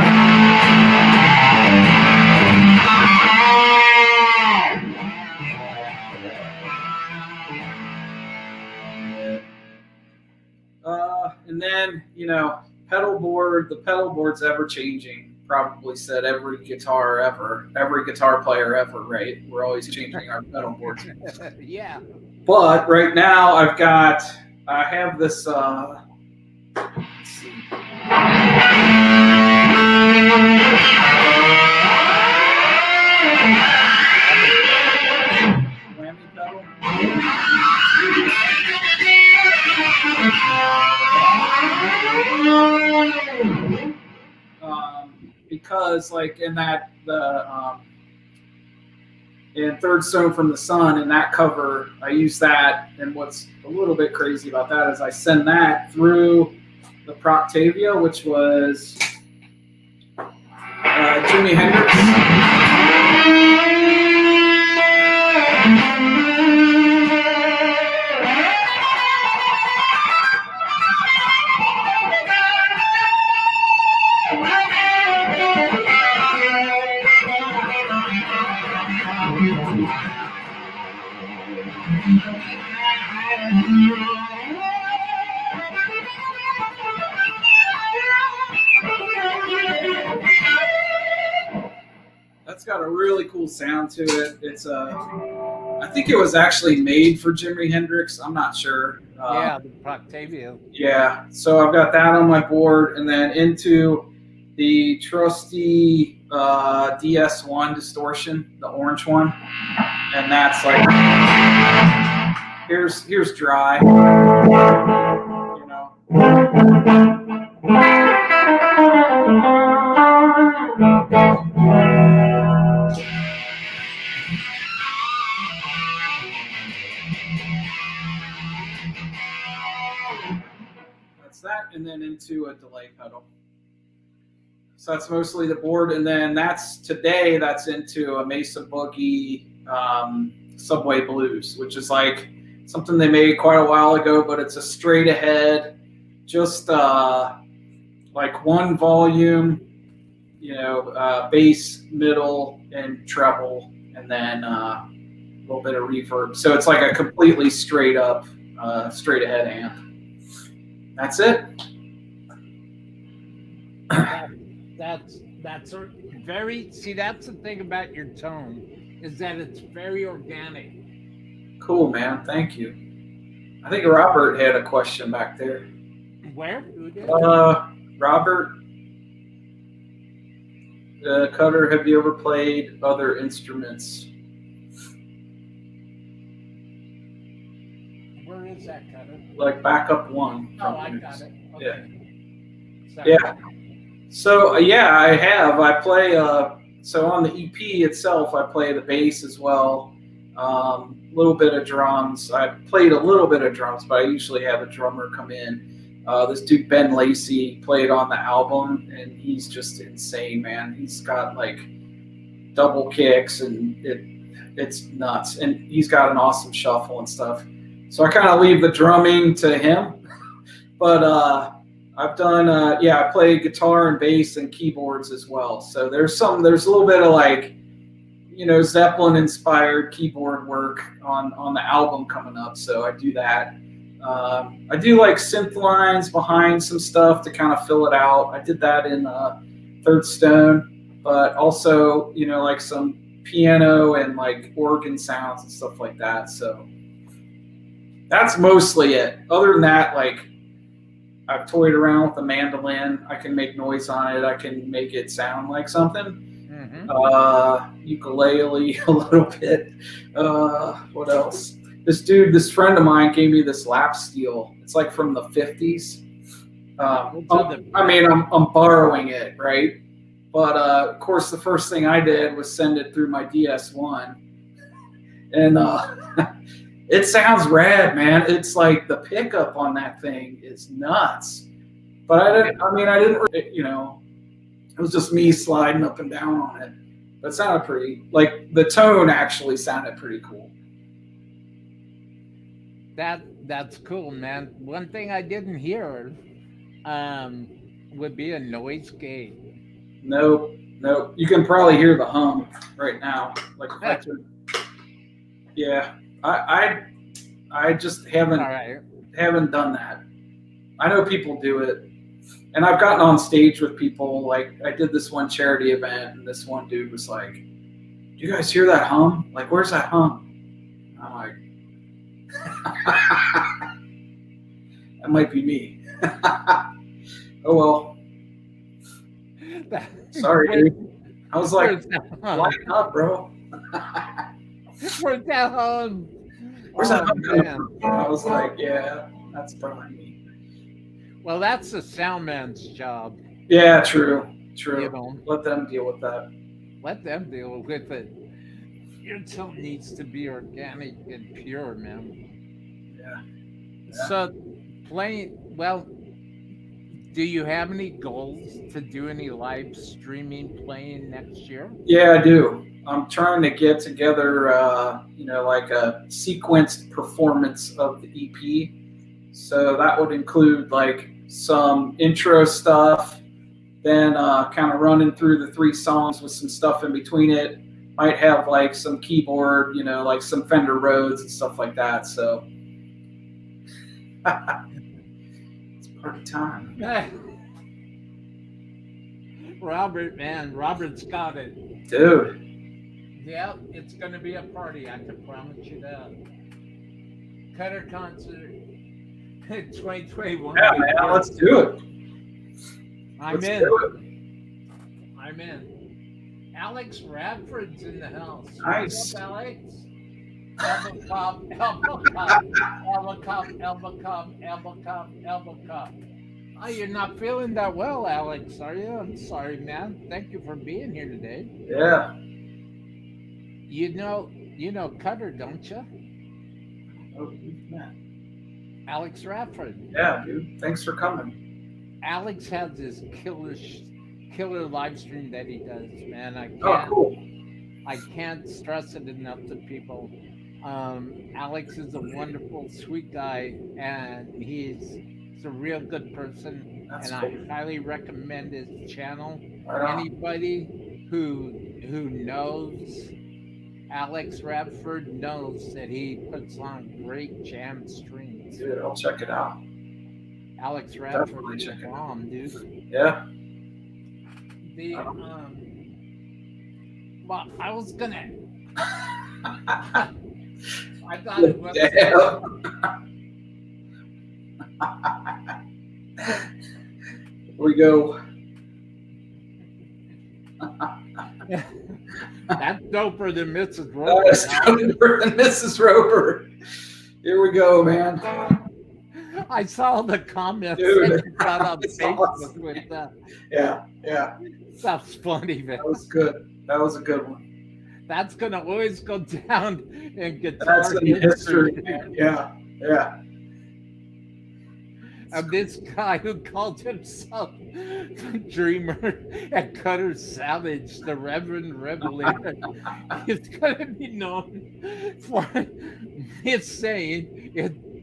And then, you know, the pedal board's ever changing. Probably said every guitar player ever, right? We're always changing our pedal boards. Yeah. But right now I have this, let's see. Whammy pedal. Because like in Third Stone from the Sun, in that cover, I use that. And what's a little bit crazy about that is I send that through the Proctavia, which was Jimi Hendrix. That's got a really cool sound to it. It's I think it was actually made for Jimi Hendrix. I'm not sure. Yeah, the Proctavia. Yeah, so I've got that on my board, and then into the trusty DS1 distortion, the orange one, and that's like here's dry, you know. That's that, and then into a delay pedal. So that's mostly the board, and then that's into a Mesa Boogie Subway Blues, which is like something they made quite a while ago, but it's a straight ahead, just like one volume, you know, bass, middle, and treble, and then a little bit of reverb. So it's like a completely straight ahead amp. That's it. That's very, see, that's the thing about your tone, is that it's very organic. Cool, man. Thank you. I think Robert had a question back there. Where? Who did? Robert Cutter, have you ever played other instruments? Where is that, Cutter? Like backup one. Oh, I got it. Okay. Yeah. So yeah, I have. I play. So on the EP itself, I play the bass as well. A little bit of drums. I played a little bit of drums, but I usually have a drummer come in. This dude Ben Lacey played on the album, and he's just insane, man. He's got like double kicks, and it's nuts. And he's got an awesome shuffle and stuff. So I kind of leave the drumming to him, but I've done, I play guitar and bass and keyboards as well. So there's a little bit of like, you know, Zeppelin inspired keyboard work on the album coming up. So I do that. I do like synth lines behind some stuff to kind of fill it out. I did that in Third Stone, but also, you know, like some piano and like organ sounds and stuff like that. So that's mostly it. Other than that, like, I've toyed around with the mandolin. I can make noise on it. I can make it sound like something. Mm-hmm. Ukulele a little bit. What else? This friend of mine gave me this lap steel. It's like from the 50s. I'm borrowing it, right? But of course, the first thing I did was send it through my DS1, and it sounds rad, man. It's like the pickup on that thing is nuts. But I didn't, you know, It was just me sliding up and down on it. But it sounded pretty, like the tone actually sounded pretty cool. That's cool, man. One thing I didn't hear would be a noise gate. Nope. You can probably hear the hum right now. Like if I could, yeah. I just haven't All right. done that. I know people do it. And I've gotten on stage with people, like I did this one charity event, and this one dude was like, "Do you guys hear that hum? Like, where's that hum?" I'm like, that might be me. Oh well. Sorry, dude. I was like, lighten up, bro. Where's that hum? Where's that hum coming from? I was like, yeah, that's probably me. Well, that's the sound man's job. Yeah, true. You know, Let them deal with that. let them deal with it. Your tone needs to be organic and pure, man. Yeah. So, well, do you have any goals to do any live streaming playing next year? Yeah, I do. I'm trying to get together, like a sequenced performance of the EP. So that would include like some intro stuff, then kind of running through the 3 songs with some stuff in between it. Might have like some keyboard, like some Fender Rhodes and stuff like that. So it's party time. Robert's got it. Dude. Yeah, it's going to be a party. I can promise you that. Cutter concert 2021. Yeah, man, let's do it. I'm in. Alex Radford's in the house. Nice. What's up, Alex? Elbow cop. Oh, you're not feeling that well, Alex, are you? I'm sorry, man. Thank you for being here today. Yeah. You know Cutter, don't you? Oh, man. Alex Radford. Yeah, dude. Thanks for coming. Alex has this killer live stream that he does, man. Cool. I can't stress it enough to people. Alex is a wonderful, sweet guy, and he's a real good person. That's and cool. I highly recommend his channel. Right on. Anybody who knows Alex Radford knows that he puts on great jam streams. Dude, I'll check it out. Alex Radford Definitely is check a it bomb, dude. Yeah. Well, I was gonna. I thought it was. Here we go. That's doper than Mrs. That Roper. is doper than Mrs. Roper. Here we go, man. I saw the comments Dude, that you got on it's Facebook awesome. with that. Yeah. That's funny, man. That was good. That was a good one. That's gonna always go down in guitar That's in history, man. Yeah. Of this guy who called himself the Dreamer and Cutter Savage, the Reverend Revelator. He's gonna be known for his saying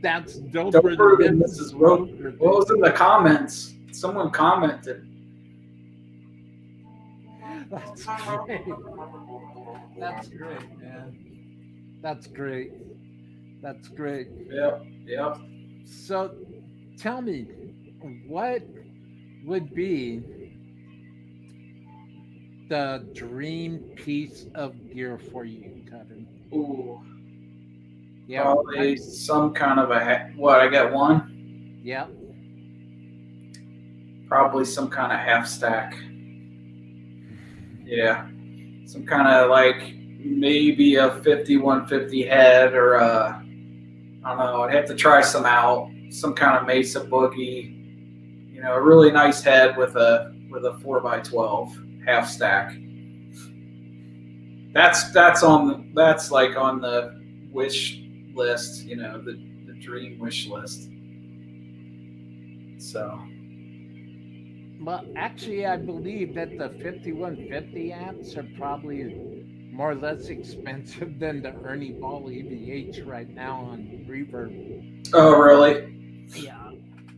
that's doper than Mrs. Roper. What was in the comments? Someone commented. That's great. That's great, man. That's great. Yep. So tell me, what would be the dream piece of gear for you, Cutter? Ooh. Yeah. Probably some kind of what? I got one? Yeah. Probably some kind of half stack. Yeah. Some kind of like maybe a 5150 head or I don't know. I'd have to try some out. Some kind of Mesa Boogie. A really nice head with a 4x12 half stack. That's on the wish list, the dream wish list. So Well, actually, I believe that the 5150 amps are probably more or less expensive than the Ernie Ball EVH right now on Reverb. Oh, really? Yeah.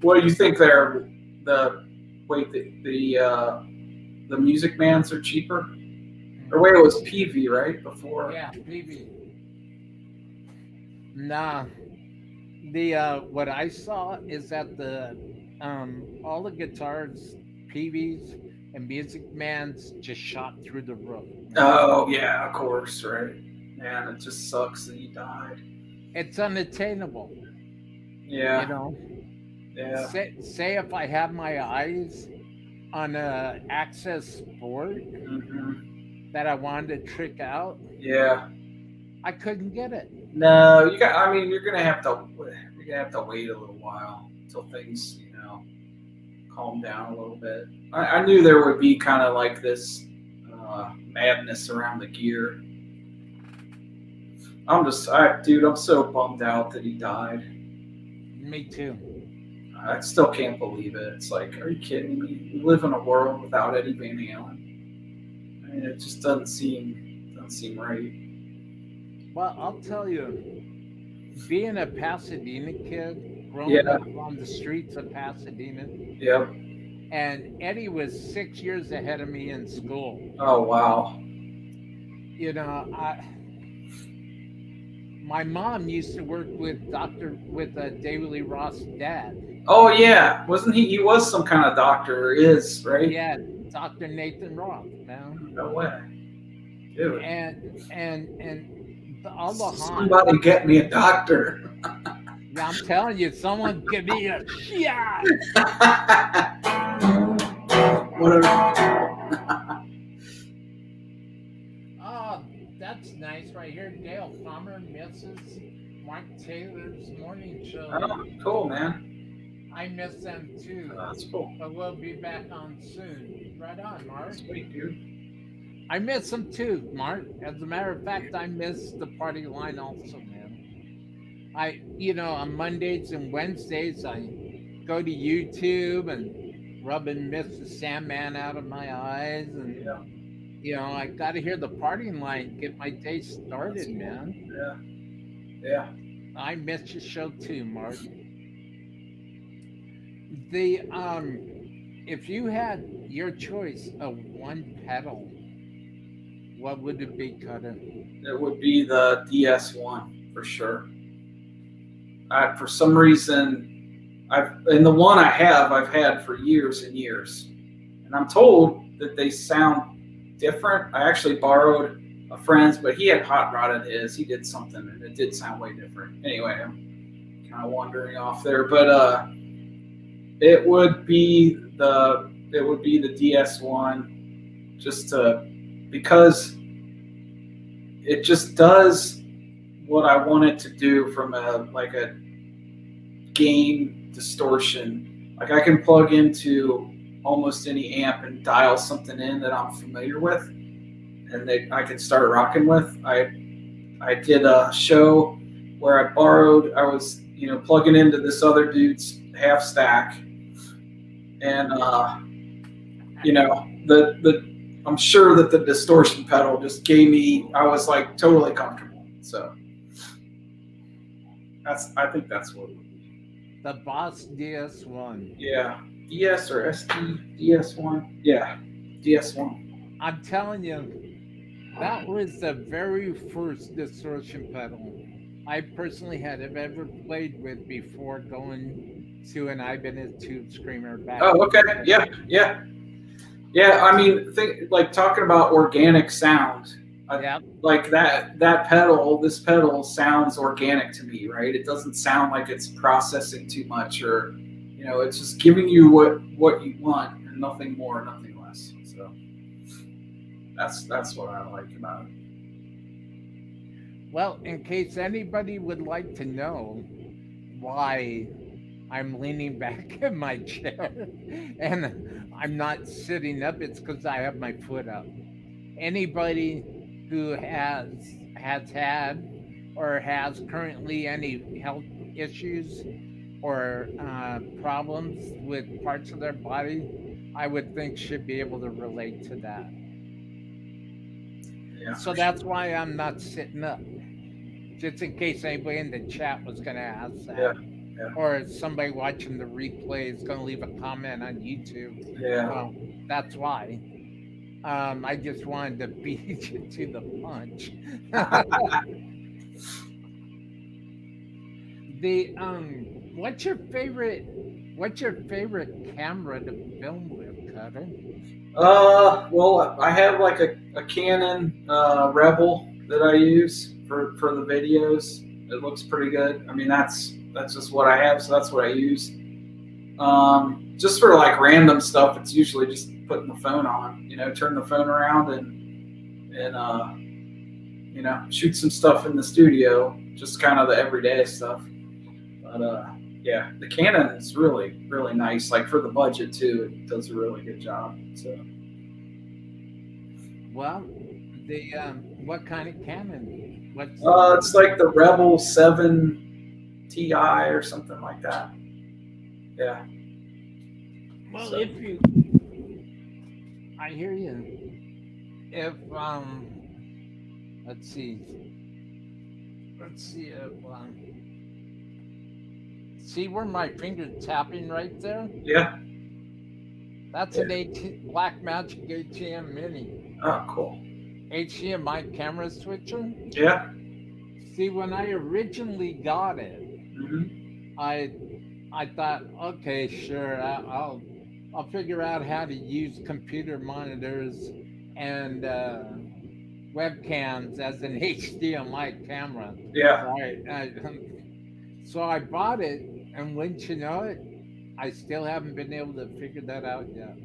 What do you think? They're the wait the Music Mans are cheaper? Or wait, it was PV right before. Yeah, PV. Nah, the what I saw is that the all the guitars, PVs, and Music Man's just shot through the roof, man. Oh yeah, of course, right. Man, it just sucks that he died. It's unattainable, Yeah, you know. yeah, Say if I had my eyes on a Access Sport hmm, that I wanted to trick out, yeah. I couldn't get it. No, you got. I mean, you're gonna have to wait a little while until things, calm down a little bit. I knew there would be kind of like this madness around the gear. Dude, I'm so bummed out that he died. Me too. I still can't believe it. It's like, are you kidding me? We live in a world without Eddie Van Halen. I mean, it just doesn't seem right. Well, I'll tell you, being a Pasadena kid, growing Yeah, up on the streets of Pasadena, yep. and Eddie was 6 years ahead of me in school. Oh wow. You know, my mom used to work with David Lee Roth's dad. Oh yeah, wasn't he? He was some kind of doctor, or is right? Yeah, Dr. Nathan Roth, man. No way, dude. And all the Han. Somebody get me a doctor. Yeah, I'm telling you, someone give me a shot. Whatever. Oh, that's nice right here. Dale Palmer misses Mark Taylor's morning show. Oh, cool, man. I miss them too. That's cool. But we'll be back on soon. Right on, Mark. Sweet, dude. I miss them too, Mark. As a matter of fact, I miss the party line also, man. On Mondays and Wednesdays, I go to YouTube and rubbing Mr. Sandman out of my eyes. And, I got to hear the party line, get my day started, Cool. Man. Yeah. I miss your show too, Mark. If you had your choice of one pedal, what would it be, Cutter? It would be the DS1 for sure. For some reason, the one I've had for years and years, and I'm told that they sound different. I actually borrowed a friend's, but he had hot rodded his. He did something, and it did sound way different. Anyway, I'm kind of wandering off there, but it would be the DS1, because it just does what I want it to do from a gain distortion. Like I can plug into almost any amp and dial something in that I'm familiar with, and I can start rocking with. I did a show where I was plugging into this other dude's half stack, and I'm sure that the distortion pedal just gave me. I was like totally comfortable. So I think that's what it would be. The Boss DS1. Yeah, DS or SD DS1. Yeah, DS1. I'm telling you, that was the very first distortion pedal I personally had ever played with before going to an Ibanez Tube Screamer back. Oh, okay. Yeah. I mean, talking about organic sound. Like that pedal, this pedal sounds organic to me, right? It doesn't sound like it's processing too much, or it's just giving you what you want and nothing more, nothing less. So that's what I like about it. Well, in case anybody would like to know why I'm leaning back in my chair and I'm not sitting up, it's because I have my foot up. Anybody who has had or has currently any health issues or problems with parts of their body, I would think should be able to relate to that. Yeah. So that's why I'm not sitting up, just in case anybody in the chat was going to ask Yeah. that, Yeah. or somebody watching the replay is going to leave a comment on YouTube. Yeah. Well, that's why. I just wanted to beat you to the punch. The what's your favorite camera to film with, Cutter? Well, I have like a Canon Rebel that I use for the videos. It looks pretty good. I mean, that's just what I have, so that's what I use. Just for like random stuff, it's usually just putting the phone on, turn the phone around and shoot some stuff in the studio, just kind of the everyday stuff. But yeah, the Canon is really, really nice. Like for the budget too, it does a really good job. So. Well, the what kind of Canon? What's it's like the Rebel 7 Ti or something like that. Yeah. Well, So. if you, I hear you. If let's see if see where my finger's tapping right there? Yeah. That's an Blackmagic ATM Mini. Oh, cool. HDMI camera switcher. Yeah. See, when I originally got it, Mm-hmm. I thought, okay, sure, I'll figure out how to use computer monitors and webcams as an HDMI camera. Yeah. Right. So I bought it, and wouldn't you know it, I still haven't been able to figure that out yet.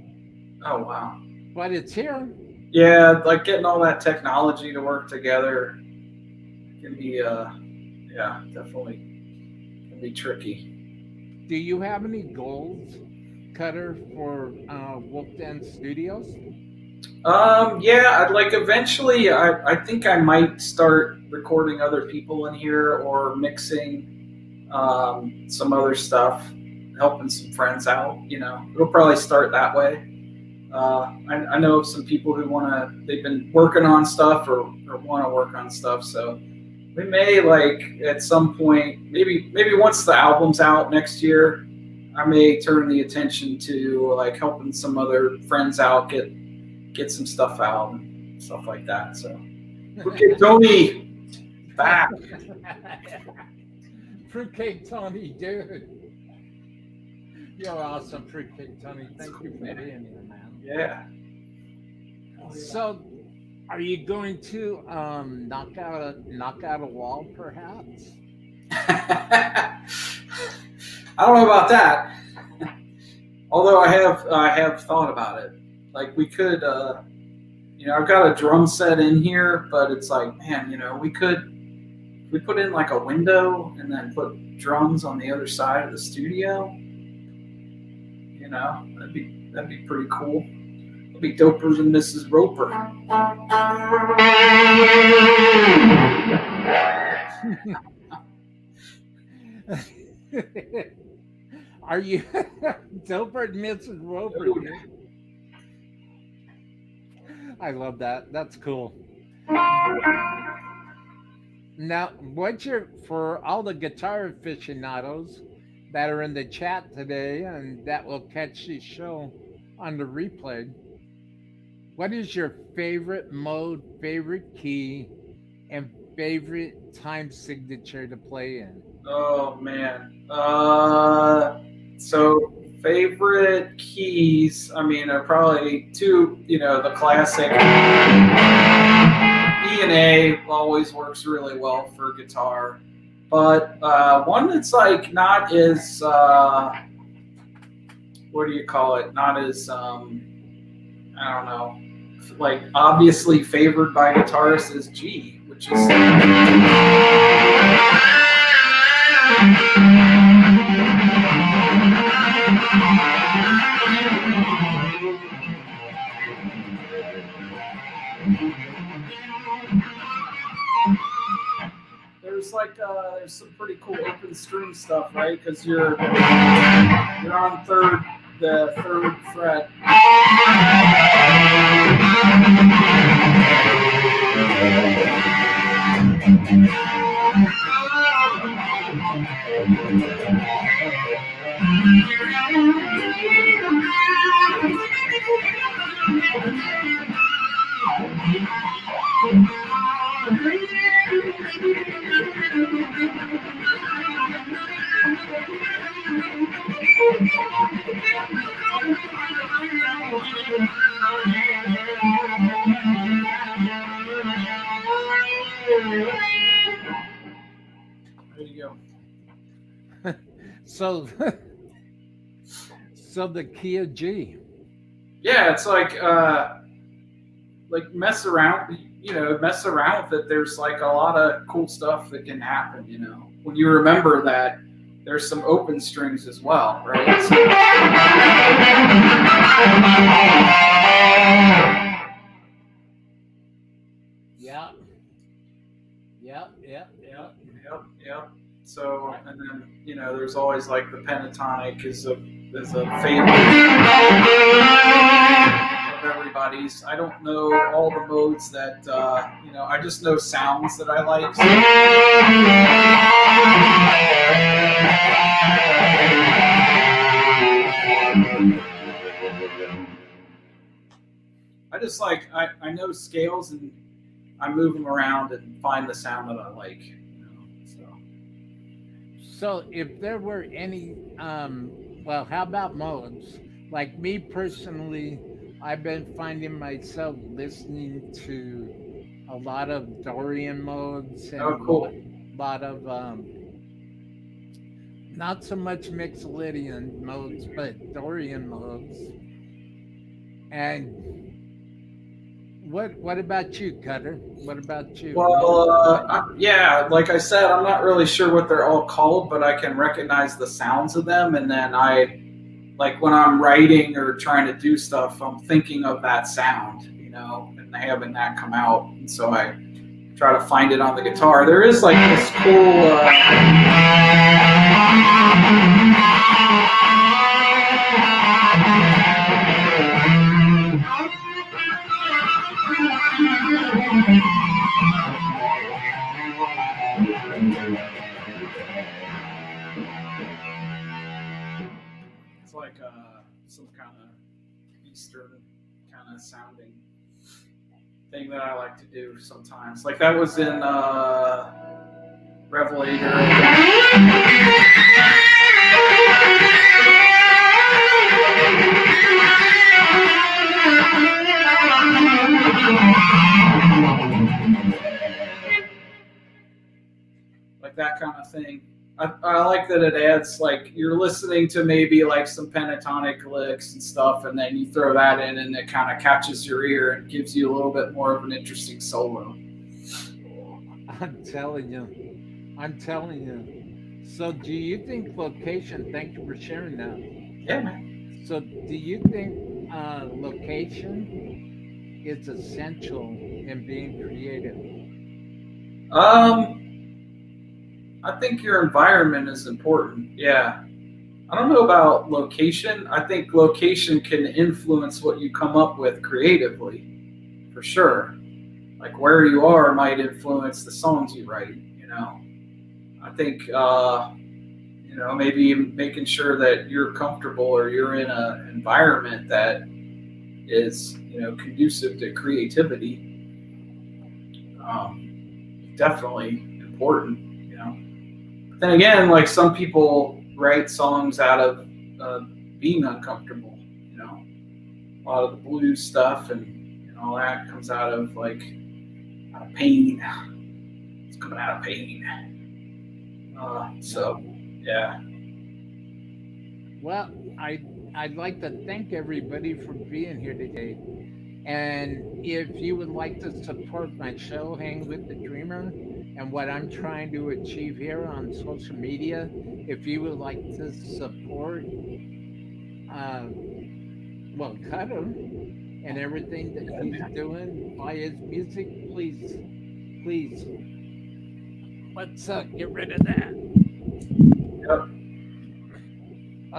Oh, wow. But it's here. Yeah, like getting all that technology to work together can be, yeah, definitely can be tricky. Do you have any goals, Cutter, for Wolf Den Studios? Yeah, I'd like eventually, I think I might start recording other people in here or mixing some other stuff, helping some friends out, It'll probably start that way. I know of some people who they've been working on stuff or want to work on stuff, so we may, like, at some point, maybe once the album's out next year, I may turn the attention to like helping some other friends out, get some stuff out and stuff like that. So okay, Tony, back. Fruitcake Tony, dude. You're awesome, Fruitcake Tony. Thank you for being here, man. Yeah. So, are you going to knock out a wall, perhaps? I don't know about that. Although I have thought about it. Like we could, I've got a drum set in here, but it's like, man, we put in like a window and then put drums on the other side of the studio. That'd be pretty cool. It'd be doper than Mrs. Roper. Are you doper than Mrs. Roper? Dude? I love that. That's cool. Now, for all the guitar aficionados that are in the chat today and that will catch the show on the replay, what is your favorite mode, favorite key, and favorite time signature to play in? Oh man. So favorite keys, are probably two, the classic E and A always works really well for guitar. But one that's like not as what do you call it? Not as I don't know, like obviously favored by guitarists is G, which is there's some pretty cool open string stuff, right? Because you're on third the third fret. There you go. So, so the key of G. Yeah, it's like mess around, mess around with it. There's like a lot of cool stuff that can happen, when you remember that there's some open strings as well, right? So, Yeah. Yep. So, and then, there's always like the pentatonic is a favorite of everybody's. I don't know all the modes that, I just know sounds that I like. So. I just like, I know scales and I move them around and find the sound that I like. So if there were any, well, how about modes? Like me personally, I've been finding myself listening to a lot of Dorian modes and cool. a lot of not so much Mixolydian modes, but Dorian modes. And what about you, Cutter? What about you? Well, yeah, like I said, I'm not really sure what they're all called, but I can recognize the sounds of them. And then like when I'm writing or trying to do stuff, I'm thinking of that sound, and having that come out. And so I try to find it on the guitar. There is like this cool... It's like some kind of Eastern kind of sounding thing that I like to do sometimes. Like that was in Revelator. Like that kind of thing. I like that it adds, like, you're listening to maybe like some pentatonic licks and stuff, and then you throw that in and it kind of catches your ear and gives you a little bit more of an interesting solo. I'm telling you. So do you think location, thank you for sharing that. Yeah, man. So do you think location is essential in being creative? I think your environment is important. Yeah. I don't know about location. I think location can influence what you come up with creatively, for sure. Like where you are might influence the songs you write, I think, maybe making sure that you're comfortable or you're in an environment that is, conducive to creativity. Definitely important. Then again, like some people write songs out of being uncomfortable, a lot of the blues stuff and all that comes out of pain. It's coming out of pain. So, yeah. Well, I'd like to thank everybody for being here today. And if you would like to support my show, Hang with the Dreamer, and what I'm trying to achieve here on social media, if you would like to support, Cutter and everything that he's doing, buy his music, please, let's get rid of that. Yep.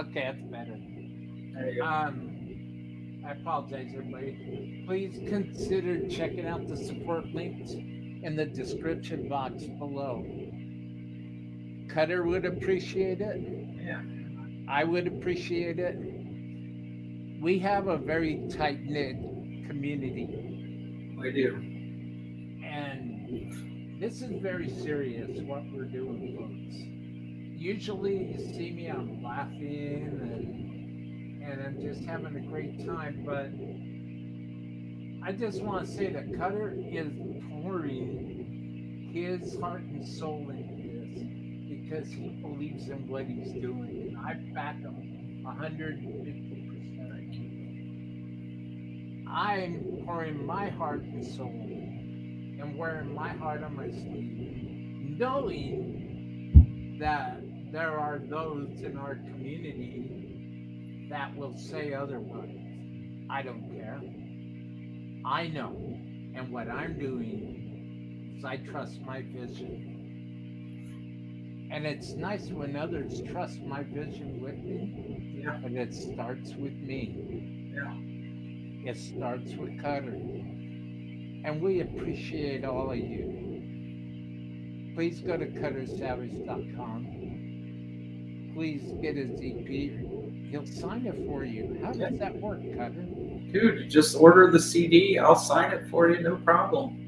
Okay, that's better. There you go. I apologize, everybody. Please consider checking out the support links in the description box below. Cutter would appreciate it. Yeah, I would appreciate it. We have a very tight knit community, we do. and this is very serious what we're doing, folks. Usually, you see me, I'm laughing and I'm just having a great time, but I just want to say that Cutter is pouring his heart and soul into this because he believes in what he's doing, and I back him 150%. I'm pouring my heart and soul and wearing my heart on my sleeve, knowing that there are those in our community that will say otherwise. I don't care. I know. And what I'm doing is I trust my vision. And it's nice when others trust my vision with me, Yeah, but it starts with me. yeah. It starts with Cutter. And we appreciate all of you. Please go to cuttersavage.com. Please get his EP. He'll sign it for you. How does that work, Cutter? Dude, just order the CD. I'll sign it for you. No problem.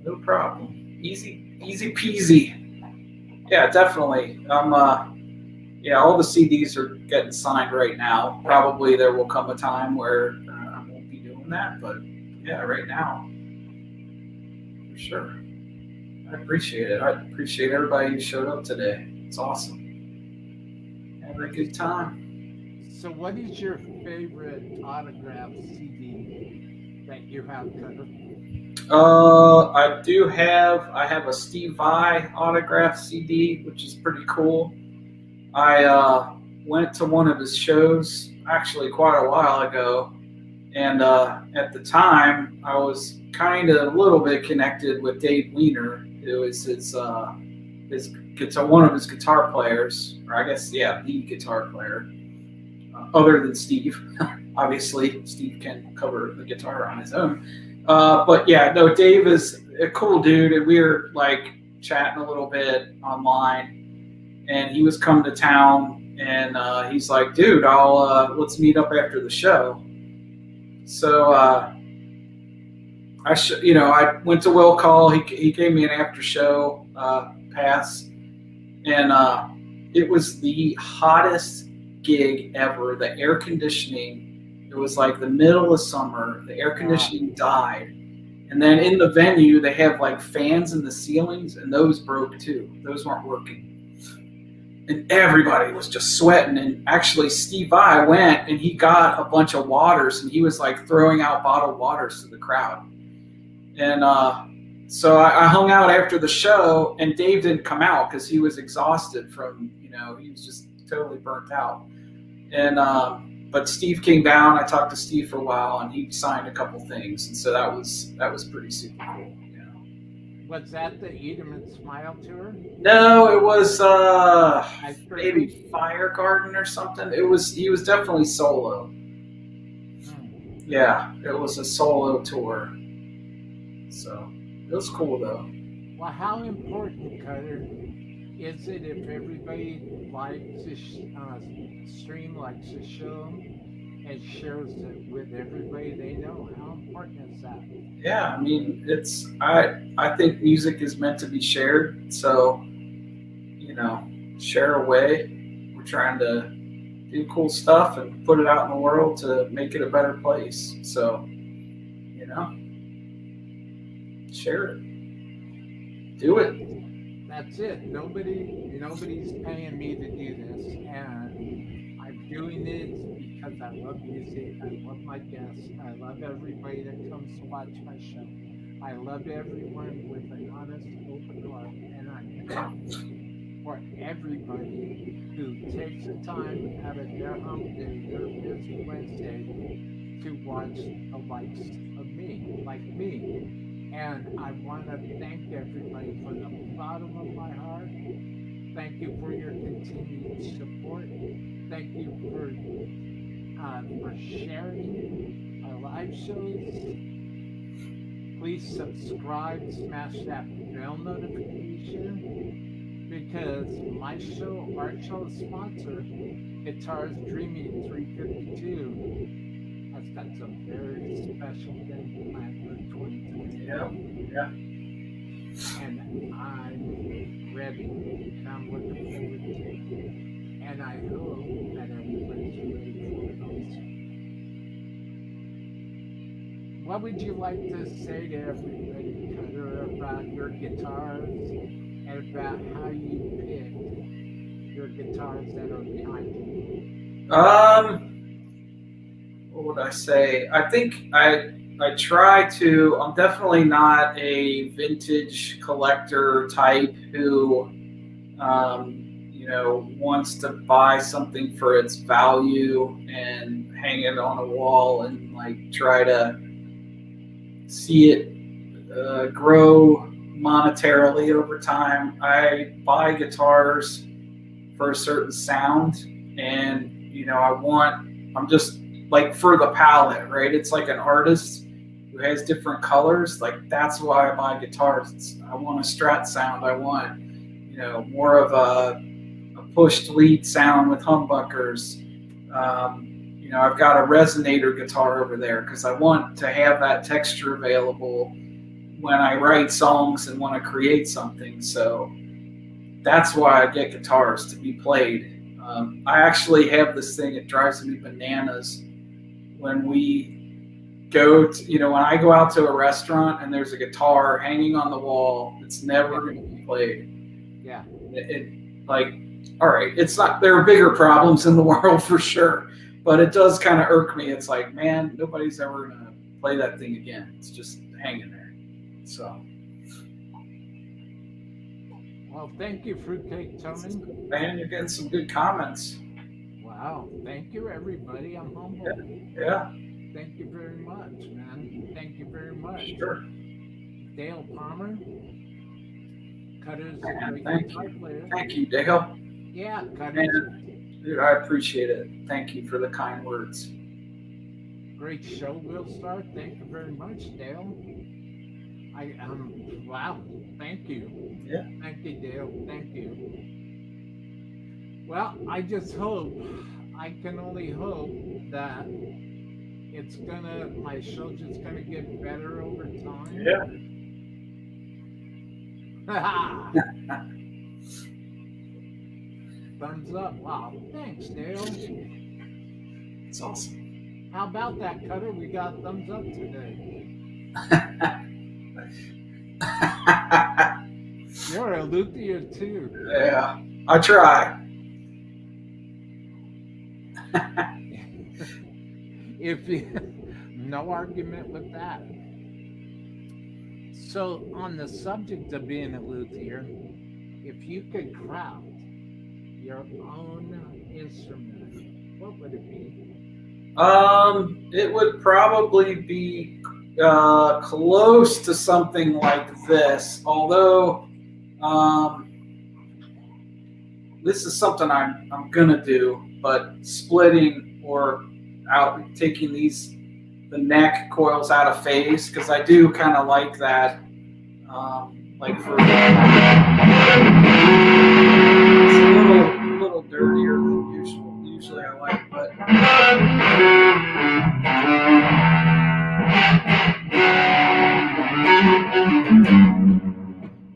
No problem. Easy peasy. Yeah, definitely. Yeah, all the CDs are getting signed right now. Probably there will come a time where I won't be doing that, but yeah, right now, for sure. I appreciate it. I appreciate everybody who showed up today. It's awesome. Having a good time. So, what is your favorite autograph CD that you have, Cutter? I have a Steve Vai autograph CD, which is pretty cool. I went to one of his shows actually quite a while ago, and at the time I was kind of a little bit connected with Dave Weiner, who is his guitar, one of his guitar players, or I guess the guitar player, other than Steve. Obviously, Steve can cover the guitar on his own. But yeah, no, Dave is a cool dude, and we were like chatting a little bit online, and he was coming to town, and he's like, "Dude, let's meet up after the show." So I went to Will Call. He gave me an after show pass, and it was the hottest gig ever. The air conditioning. It was like the middle of summer. The air conditioning died. And then in the venue, they have like fans in the ceilings, and those broke too. Those weren't working. And everybody was just sweating. And actually, Steve Vai went and he got a bunch of waters, and he was like throwing out bottled waters to the crowd. And so I hung out after the show, and Dave didn't come out because he was exhausted from, he was just totally burnt out. And but Steve came down. I talked to Steve for a while, and he signed a couple things, and so that was pretty super cool. Was that the Eat 'em and Smile tour? No, it was maybe Fire Garden or something. He was definitely solo. Yeah, it was a solo tour. So it was cool though. Well, how important, Cutter, is it if everybody likes the stream, likes the show, and shares it with everybody they know? How important is that? Yeah, I mean, I think music is meant to be shared. So, share away. We're trying to do cool stuff and put it out in the world to make it a better place. So, share it. Do it. That's it. Nobody's paying me to do this, and I'm doing it because I love music. I love my guests. I love everybody that comes to watch my show. I love everyone with an honest, open heart, and I'm thankful for everybody who takes the time out of their hump day, their busy Wednesday, to watch the likes of me, like me. And I want to thank everybody from the bottom of my heart Thank you for your continued support. Thank you for sharing our live shows. Please subscribe, smash that bell notification, because my show, our show sponsor, Guitars Dreaming 352, has got some very special things planned for 2020. Yeah. And I'm ready, and I'm looking forward to it. And I hope that everybody's ready for it also. What would you like to say to everybody, Cutter, about your guitars and about how you pick your guitars that are behind you? What would I say? I think I try to. I'm definitely not a vintage collector type who, wants to buy something for its value and hang it on a wall and like try to see it grow monetarily over time. I buy guitars for a certain sound, and I'm just like for the palette, right? It's like an artist who has different colors. Like that's why I buy guitars. I want a Strat sound. I want more of a pushed lead sound with humbuckers. I've got a resonator guitar over there because I want to have that texture available when I write songs and want to create something. So that's why I get guitars, to be played. I actually have this thing, it drives me bananas when we go to, when I go out to a restaurant and there's a guitar hanging on the wall, it's never going to be played. Yeah. All right, it's not, there are bigger problems in the world for sure, but it does kind of irk me. It's like, man, nobody's ever going to play that thing again. It's just hanging there. So. Well, thank you, Fruitcake Tony. Man, you're getting some good comments. Wow, thank you, everybody. I'm humbled. Yeah. Thank you very much, man. Thank you very much. Sure. Dale Palmer. Cutter's a great guitar player. Thank you, Dale. Yeah, Cutter. Dude, I appreciate it. Thank you for the kind words. Great show, Will Star. Thank you very much, Dale. Wow, thank you. Yeah. Thank you, Dale. Thank you. Well, I just hope, I can only hope that my show's just gonna get better over time. Yeah. Thumbs up. Wow. Thanks, Dale. It's awesome. How about that, Cutter? We got thumbs up today. You're a luthier too. Yeah, I try. No argument with that. So, on the subject of being a luthier, if you could craft your own instrument, what would it be? It would probably be close to something like this, although this is something I'm gonna do, but splitting or taking the neck coils out of phase, because I do kind of like that. Like for it's a little dirtier than usually I like, but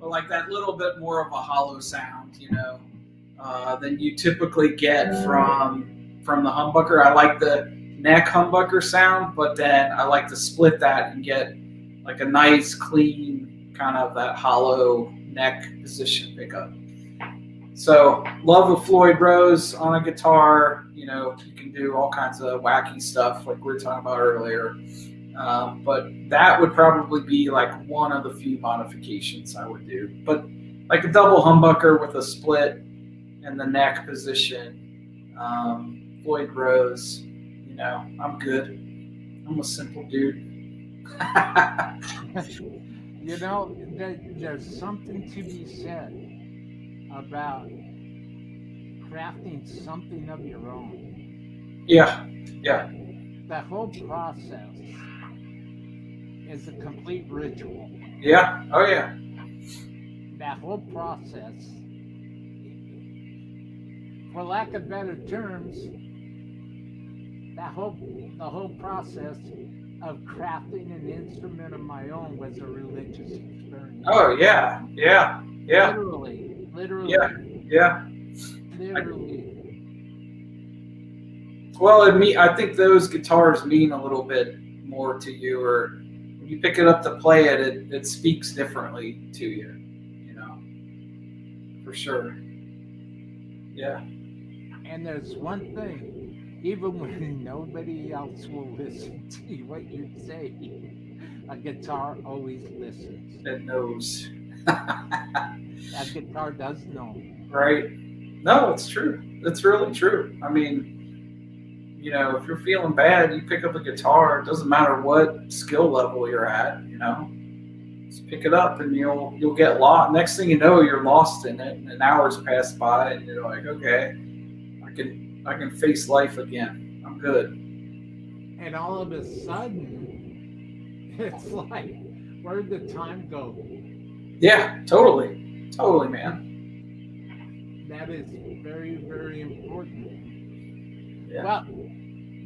like that little bit more of a hollow sound, than you typically get from the humbucker. I like the neck humbucker sound, but then I like to split that and get like a nice clean kind of that hollow neck position pickup. So love a Floyd Rose on a guitar. You can do all kinds of wacky stuff like we were talking about earlier. But that would probably be like one of the few modifications I would do. But like a double humbucker with a split and the neck position, Floyd Rose, I'm good. I'm a simple dude. There's something to be said about crafting something of your own. Yeah. Yeah. The whole process is a complete ritual. Yeah. Oh yeah. That whole process, for lack of better terms, the whole process of crafting an instrument of my own was a religious experience. Oh yeah. Yeah. Yeah. Literally, Yeah. Yeah. literally. Well, I think those guitars mean a little bit more to you, or when you pick it up to play it, it speaks differently to you. You know, for sure. Yeah. And there's one thing, even when nobody else will listen to what you say, a guitar always listens. It knows. That guitar does know. Right? No, it's true. It's really true. I mean, you know, if you're feeling bad, you pick up a guitar. It doesn't matter what skill level you're at. You know, just pick it up and you'll get lost. Next thing you know, you're lost in it, and hours pass by, and you're like, okay, I can face life again. I'm good. And all of a sudden, it's like, where'd the time go? Yeah, totally, totally, man. That is very, very important. Yeah. Well,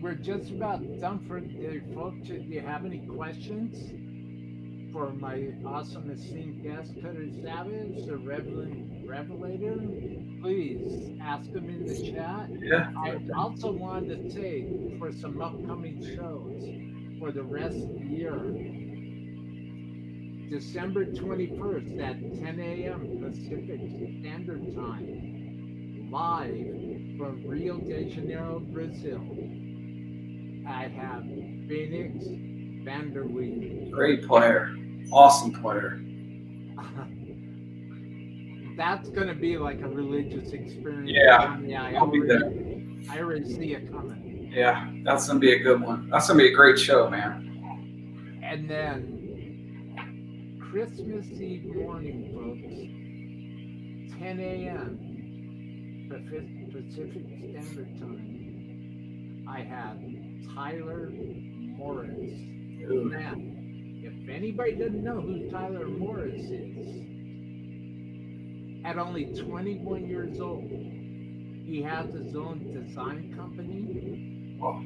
we're just about done for today, folks. If you have any questions for my awesome esteemed guest, Cutter Savage, the Reverend Revelator, please ask them in the chat. Yeah. I also wanted to say for some upcoming shows for the rest of the year, December 21st at 10 a.m. Pacific Standard Time, live from Rio de Janeiro, Brazil. I have Phoenix Vanderweek. Great player. Awesome player. That's going to be like a religious experience. Yeah, I I'll be there. I already see it coming. Yeah, that's gonna be a good one. That's gonna be a great show, man. And then Christmas Eve morning, folks, 10 a.m. Pacific Standard Time, I have Tyler Morris. Ooh. Now, if anybody doesn't know who Tyler Morris is, at only 21 years old, he has his own design company. Oh,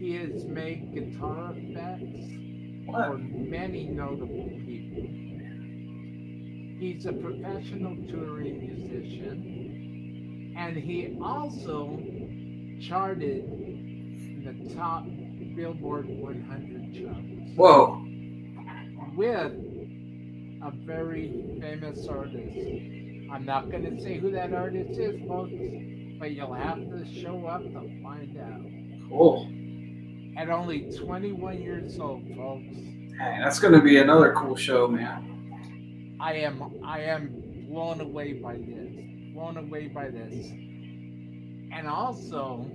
He has made guitar effects what? for many notable people. He's a professional touring musician, and he also charted in the top Billboard 100 charts Whoa. with a very famous artist. I'm not going to say who that artist is, folks, but you'll have to show up to find out. Cool. At only 21 years old, folks. Hey, that's gonna be another cool show, man. I am blown away by this. Blown away by this. And also,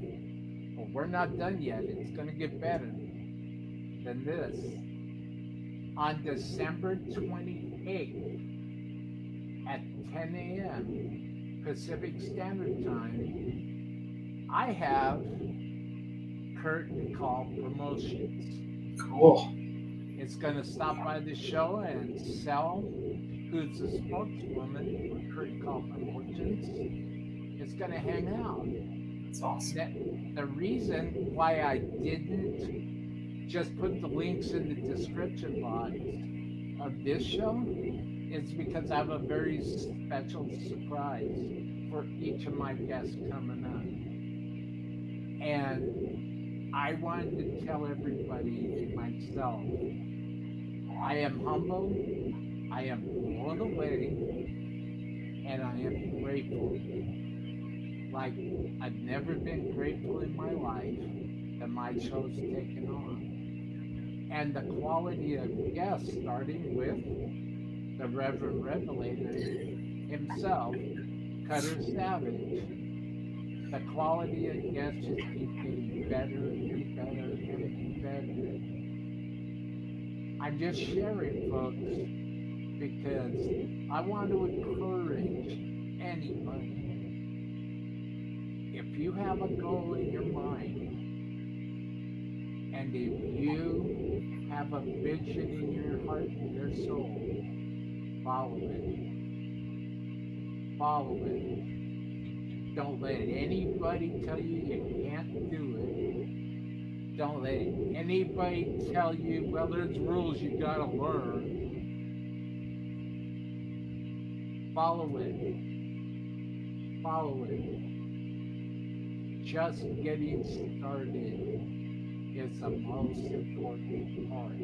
well, we're not done yet. It's going to get better than this. On December 28th at 10 a.m. Pacific Standard Time, I have Curtain Call Promotions. Cool. It's going to stop by the show and sell, who's the spokeswoman for Curtain Call Promotions. It's going to hang out. That's awesome. The reason why I didn't just put the links in the description box of this show is because I have a very special surprise for each of my guests coming up. And I wanted to tell everybody myself, I am humble, I am blown away, and I am grateful. Like I've never been grateful in my life that my show's taken on. And the quality of guests, starting with the Reverend Revelator himself, Cutter Savage. The quality of guests just keeps getting better and better and better. I'm just sharing, folks, because I want to encourage anybody, if you have a goal in your mind, and if you have a vision in your heart and your soul, follow it. Follow it. Don't let anybody tell you you can't do it. Don't let anybody tell you, well, there's rules you gotta learn. Follow it. Follow it. Just getting started is the most important part.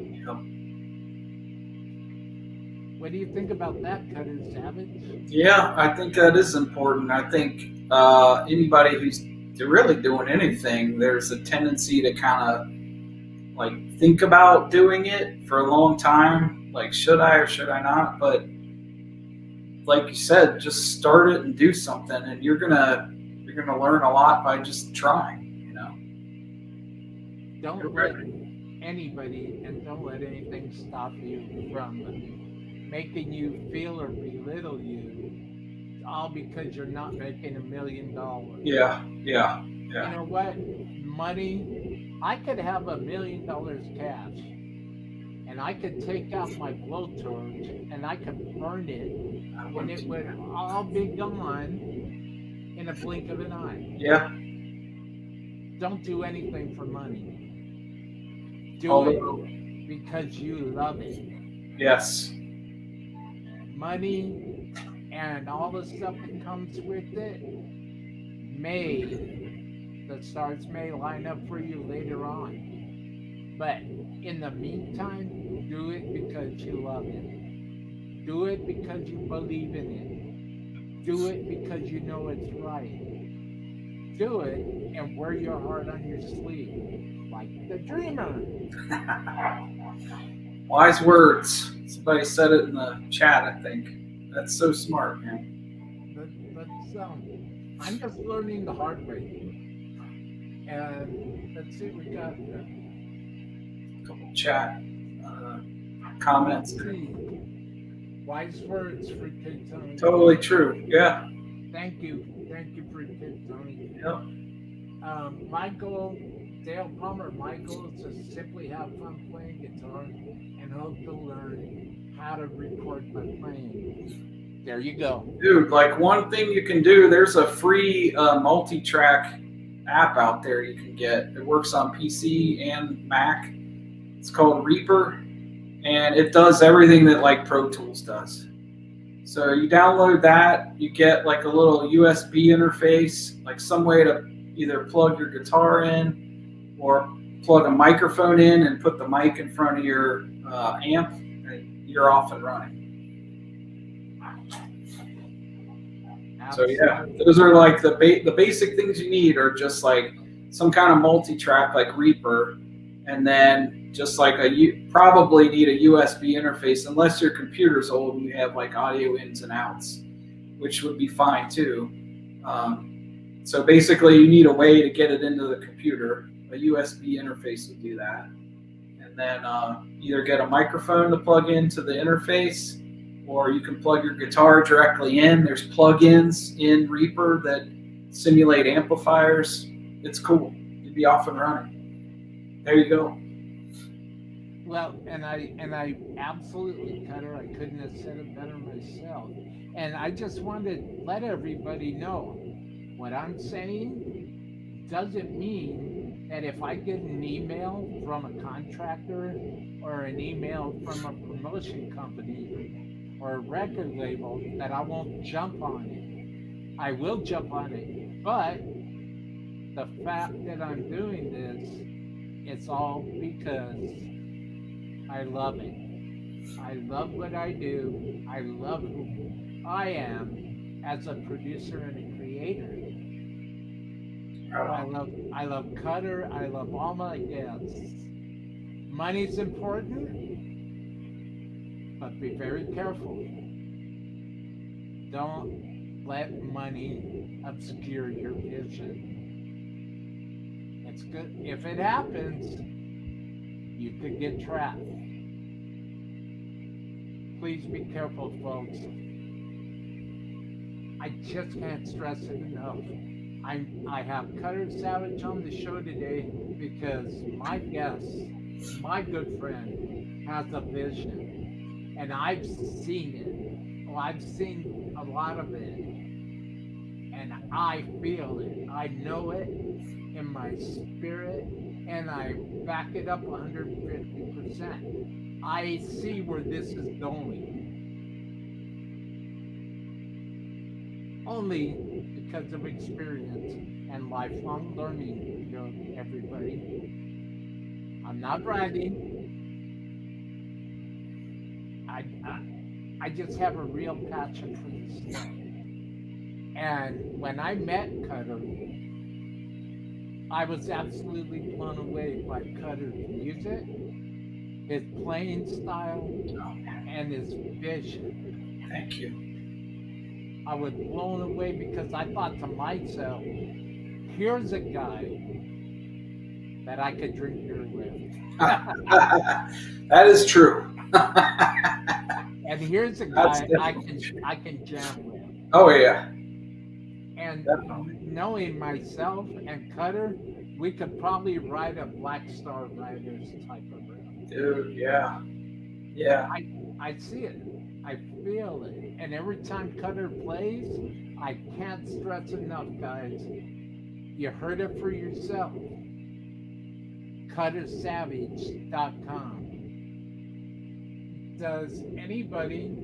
What do you think about that, Cutter Savage? Yeah, I think that is important. I think anybody who's really doing anything, there's a tendency to kind of like think about doing it for a long time. Like, should I or should I not? But like you said, just start it and do something, and you're gonna learn a lot by just trying. Don't let anybody and don't let anything stop you from making you feel or belittle you, all because you're not making $1 million. Yeah. You know what? Money, I could have $1 million cash, and I could take out my blowtorch and I could burn it, and it would all be gone in a blink of an eye. Yeah. Don't do anything for money. Do Although, it because you love it. yes. Money and all the stuff that comes with it, the stars may line up for you later on. But in the meantime, do it because you love it. Do it because you believe in it. Do it because you know it's right. Do it and wear your heart on your sleeve, like the dreamer. Wise words. Somebody said it in the chat, I think. That's so smart, man. I'm just learning the hard way. And let's see what we got here. A couple chat comments. Wise words for Kid Tony. Totally true. Yeah. Thank you for Kid Tony. Yep. My goal, Dale Palmer, my goal is to simply have fun playing guitar and hope to learn how to record my playing. There you go. Dude, like one thing you can do, there's a free multi-track app out there you can get. It works on PC and Mac. It's called Reaper, and it does everything that like Pro Tools does. So you download that, you get like a little USB interface, like some way to either plug your guitar in or plug a microphone in and put the mic in front of your amp, and you're off and running. Absolutely. So yeah, those are like the basic things you need are just like some kind of multi-track like Reaper, and then just like you probably need a USB interface unless your computer's old and you have like audio ins and outs, which would be fine too. So basically you need a way to get it into the computer. A USB interface would do that. And then either get a microphone to plug into the interface, or you can plug your guitar directly in. There's plugins in Reaper that simulate amplifiers. It's cool. You'd be off and running. There you go. Well, and I absolutely, Cutter, I couldn't have said it better myself. And I just wanted to let everybody know what I'm saying doesn't mean that if I get an email from a contractor or an email from a promotion company or a record label that I won't jump on it. I will jump on it, but the fact that I'm doing this, it's all because I love it. I love what I do. I love who I am as a producer and a creator. I love Cutter. I love all my guests. Money's important, but be very careful. Don't let money obscure your vision. It's good. If it happens, you could get trapped. Please be careful, folks. I just can't stress it enough. I have Cutter Savage on the show today because my guest, my good friend, has a vision, and I've seen it. Well, I've seen a lot of it, and I feel it. I know it in my spirit, and I back it up 150%. I see where this is going. Only because of experience and lifelong learning, everybody. I'm not bragging. I just have a real passion for this stuff. And when I met Cutter, I was absolutely blown away by Cutter's music, his playing style, and his vision. Thank you. I was blown away because I thought to myself, here's a guy that I could drink beer with. That is true. And here's a guy I can jam with. Oh yeah. And Definitely. knowing myself and Cutter, we could probably ride a Black Star Riders type of route. Dude, yeah. Yeah. I see it. I feel it. And every time Cutter plays, I can't stress enough, guys. You heard it for yourself. CutterSavage.com. Does anybody,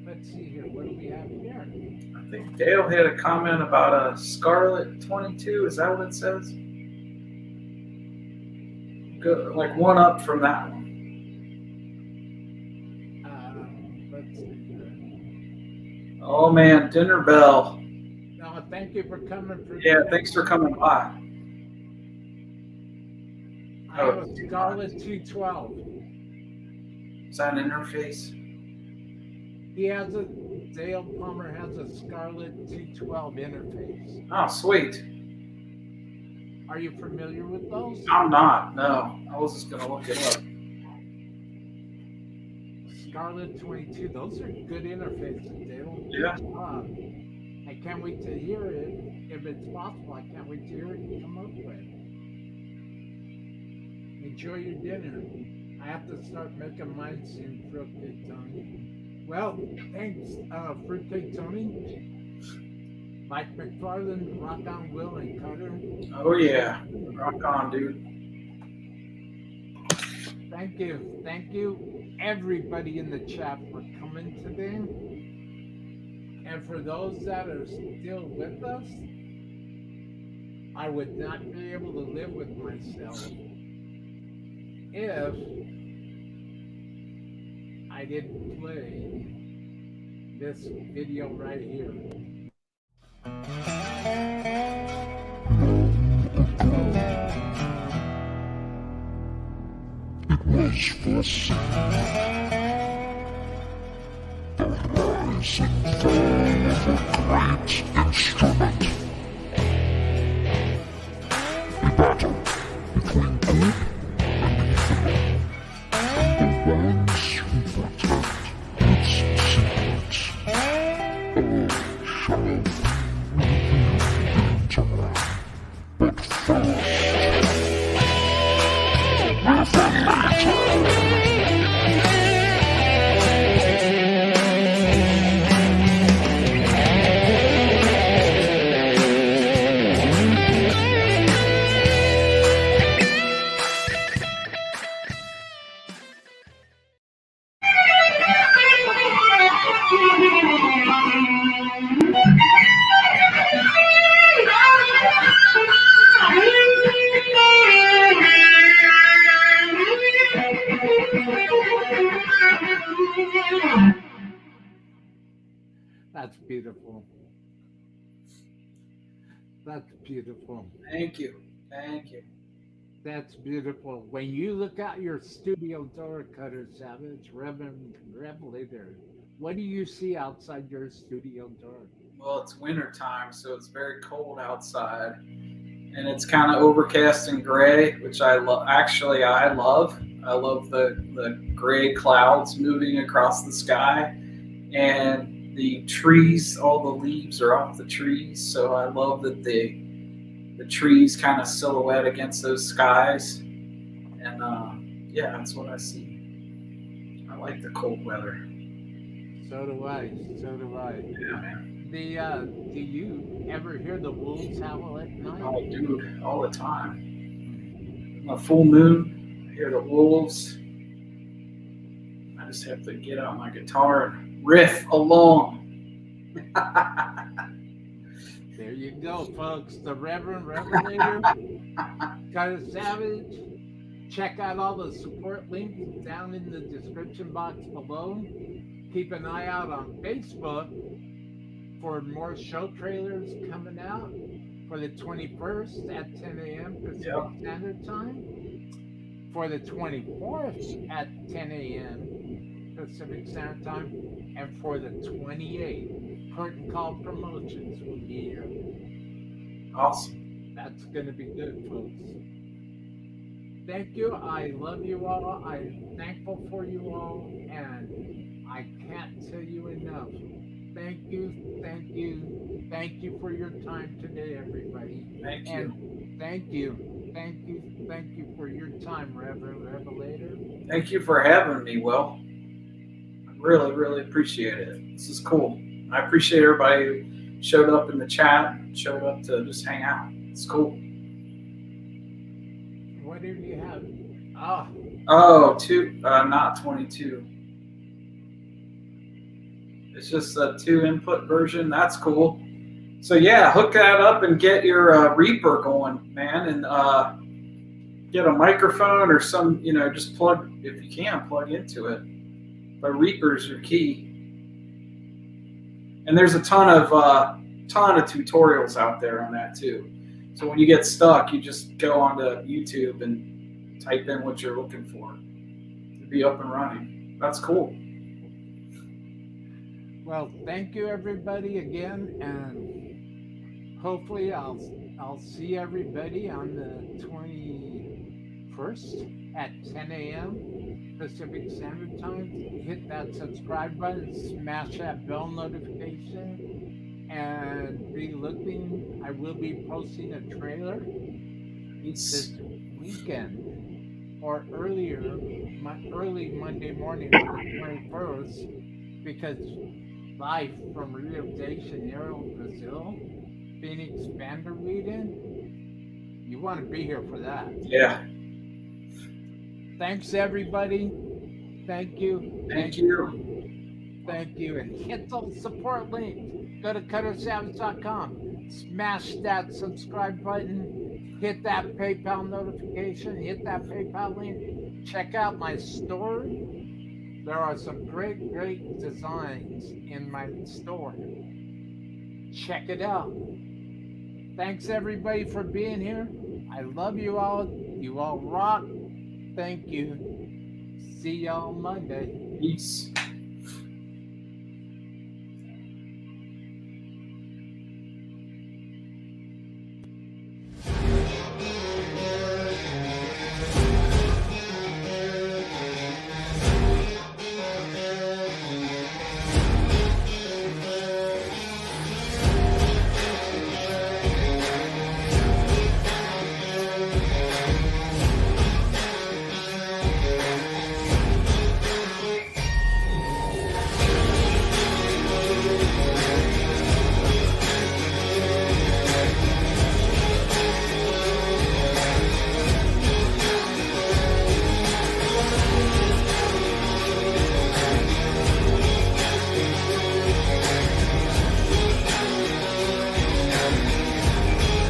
let's see here, what do we have here? I think Dale had a comment about a Scarlet 22. Is that what it says? Good, like one up from that one. Let's see here. Oh man, dinner bell. No, thank you for coming. Yeah, thanks for coming by. I have a Scarlet 212. Is that an interface? Dale Palmer has a Scarlet 212 interface. Oh, sweet. Are you familiar with those? I'm not. No, I was just gonna look it up. Scarlet 22. Those are good interfaces, Dale. Yeah. I can't wait to hear it. If it's possible, I can't wait to hear it you come up with. Enjoy your dinner. I have to start making mine soon, Fruitcake Tony. Well, thanks, Fruitcake Tony. Mike McFarland, Rock On Will, and Cutter. Oh yeah, rock on, dude. Thank you, everybody in the chat for coming today. And for those that are still with us, I would not be able to live with myself if I didn't play this video right here. It was foreseen. The rise and fall of a great instrument. A battle between good and evil. And the ones who protect its secrets. All shall be revealed in time. But first, That's beautiful. That's beautiful. Thank you. Thank you. That's beautiful. When you look out your studio door, Cutter Savage, Reverend Revelator, what do you see outside your studio door? Well, it's winter time, so it's very cold outside. And it's kind of overcast and gray, which I love. Actually, I love. I love the gray clouds moving across the sky. And the trees, all the leaves are off the trees. So I love that the trees kind of silhouette against those skies. And yeah, that's what I see. I like the cold weather. So do I. So do I. Yeah, man. Do you ever hear the wolves howl at night? Oh, dude, all the time. A full moon, I hear the wolves. I just have to get out my guitar and riff along. There you go, folks. The Reverend Revelator, Carter Savage. Check out all the support links down in the description box below. Keep an eye out on Facebook for more show trailers coming out for the 21st at 10 a.m. Pacific Standard Time, for the 24th at 10 a.m. Pacific Standard Time, and for the 28th, Curtain Call Promotions will be here. Awesome. That's going to be good, folks. Thank you. I love you all. I'm thankful for you all, and I can't tell you enough. Thank you, thank you, thank you for your time today, everybody. Thank you. And thank you for your time, Reverend Revelator. Thank you for having me, Will. I really, really appreciate it. This is cool. I appreciate everybody who showed up in the chat, showed up to just hang out. It's cool. What do you have? Not 22. It's just a 2 input version. That's cool. So yeah, hook that up and get your Reaper going, man, and get a microphone or some, just plug, if you can, plug into it. But Reapers are key. And there's a ton of tutorials out there on that too. So when you get stuck, you just go onto YouTube and type in what you're looking for. You'll be up and running. That's cool. Well, thank you everybody again, and hopefully I'll see everybody on the 21st at 10 a.m. Pacific Standard Time. Hit that subscribe button, smash that bell notification, and be looking. I will be posting a trailer this weekend or early Monday morning on the 21st, because live from Rio de Janeiro, Brazil, Phoenix Vanderweeden. You want to be here for that. Yeah. Thanks, everybody. Thank you. Thank you. Thank you. And hit the support link. Go to cuttersavage.com. Smash that subscribe button. Hit that PayPal notification. Hit that PayPal link. Check out my store. There are some great, great designs in my store. Check it out. Thanks everybody for being here. I love you all. You all rock. Thank you. See y'all Monday. Peace.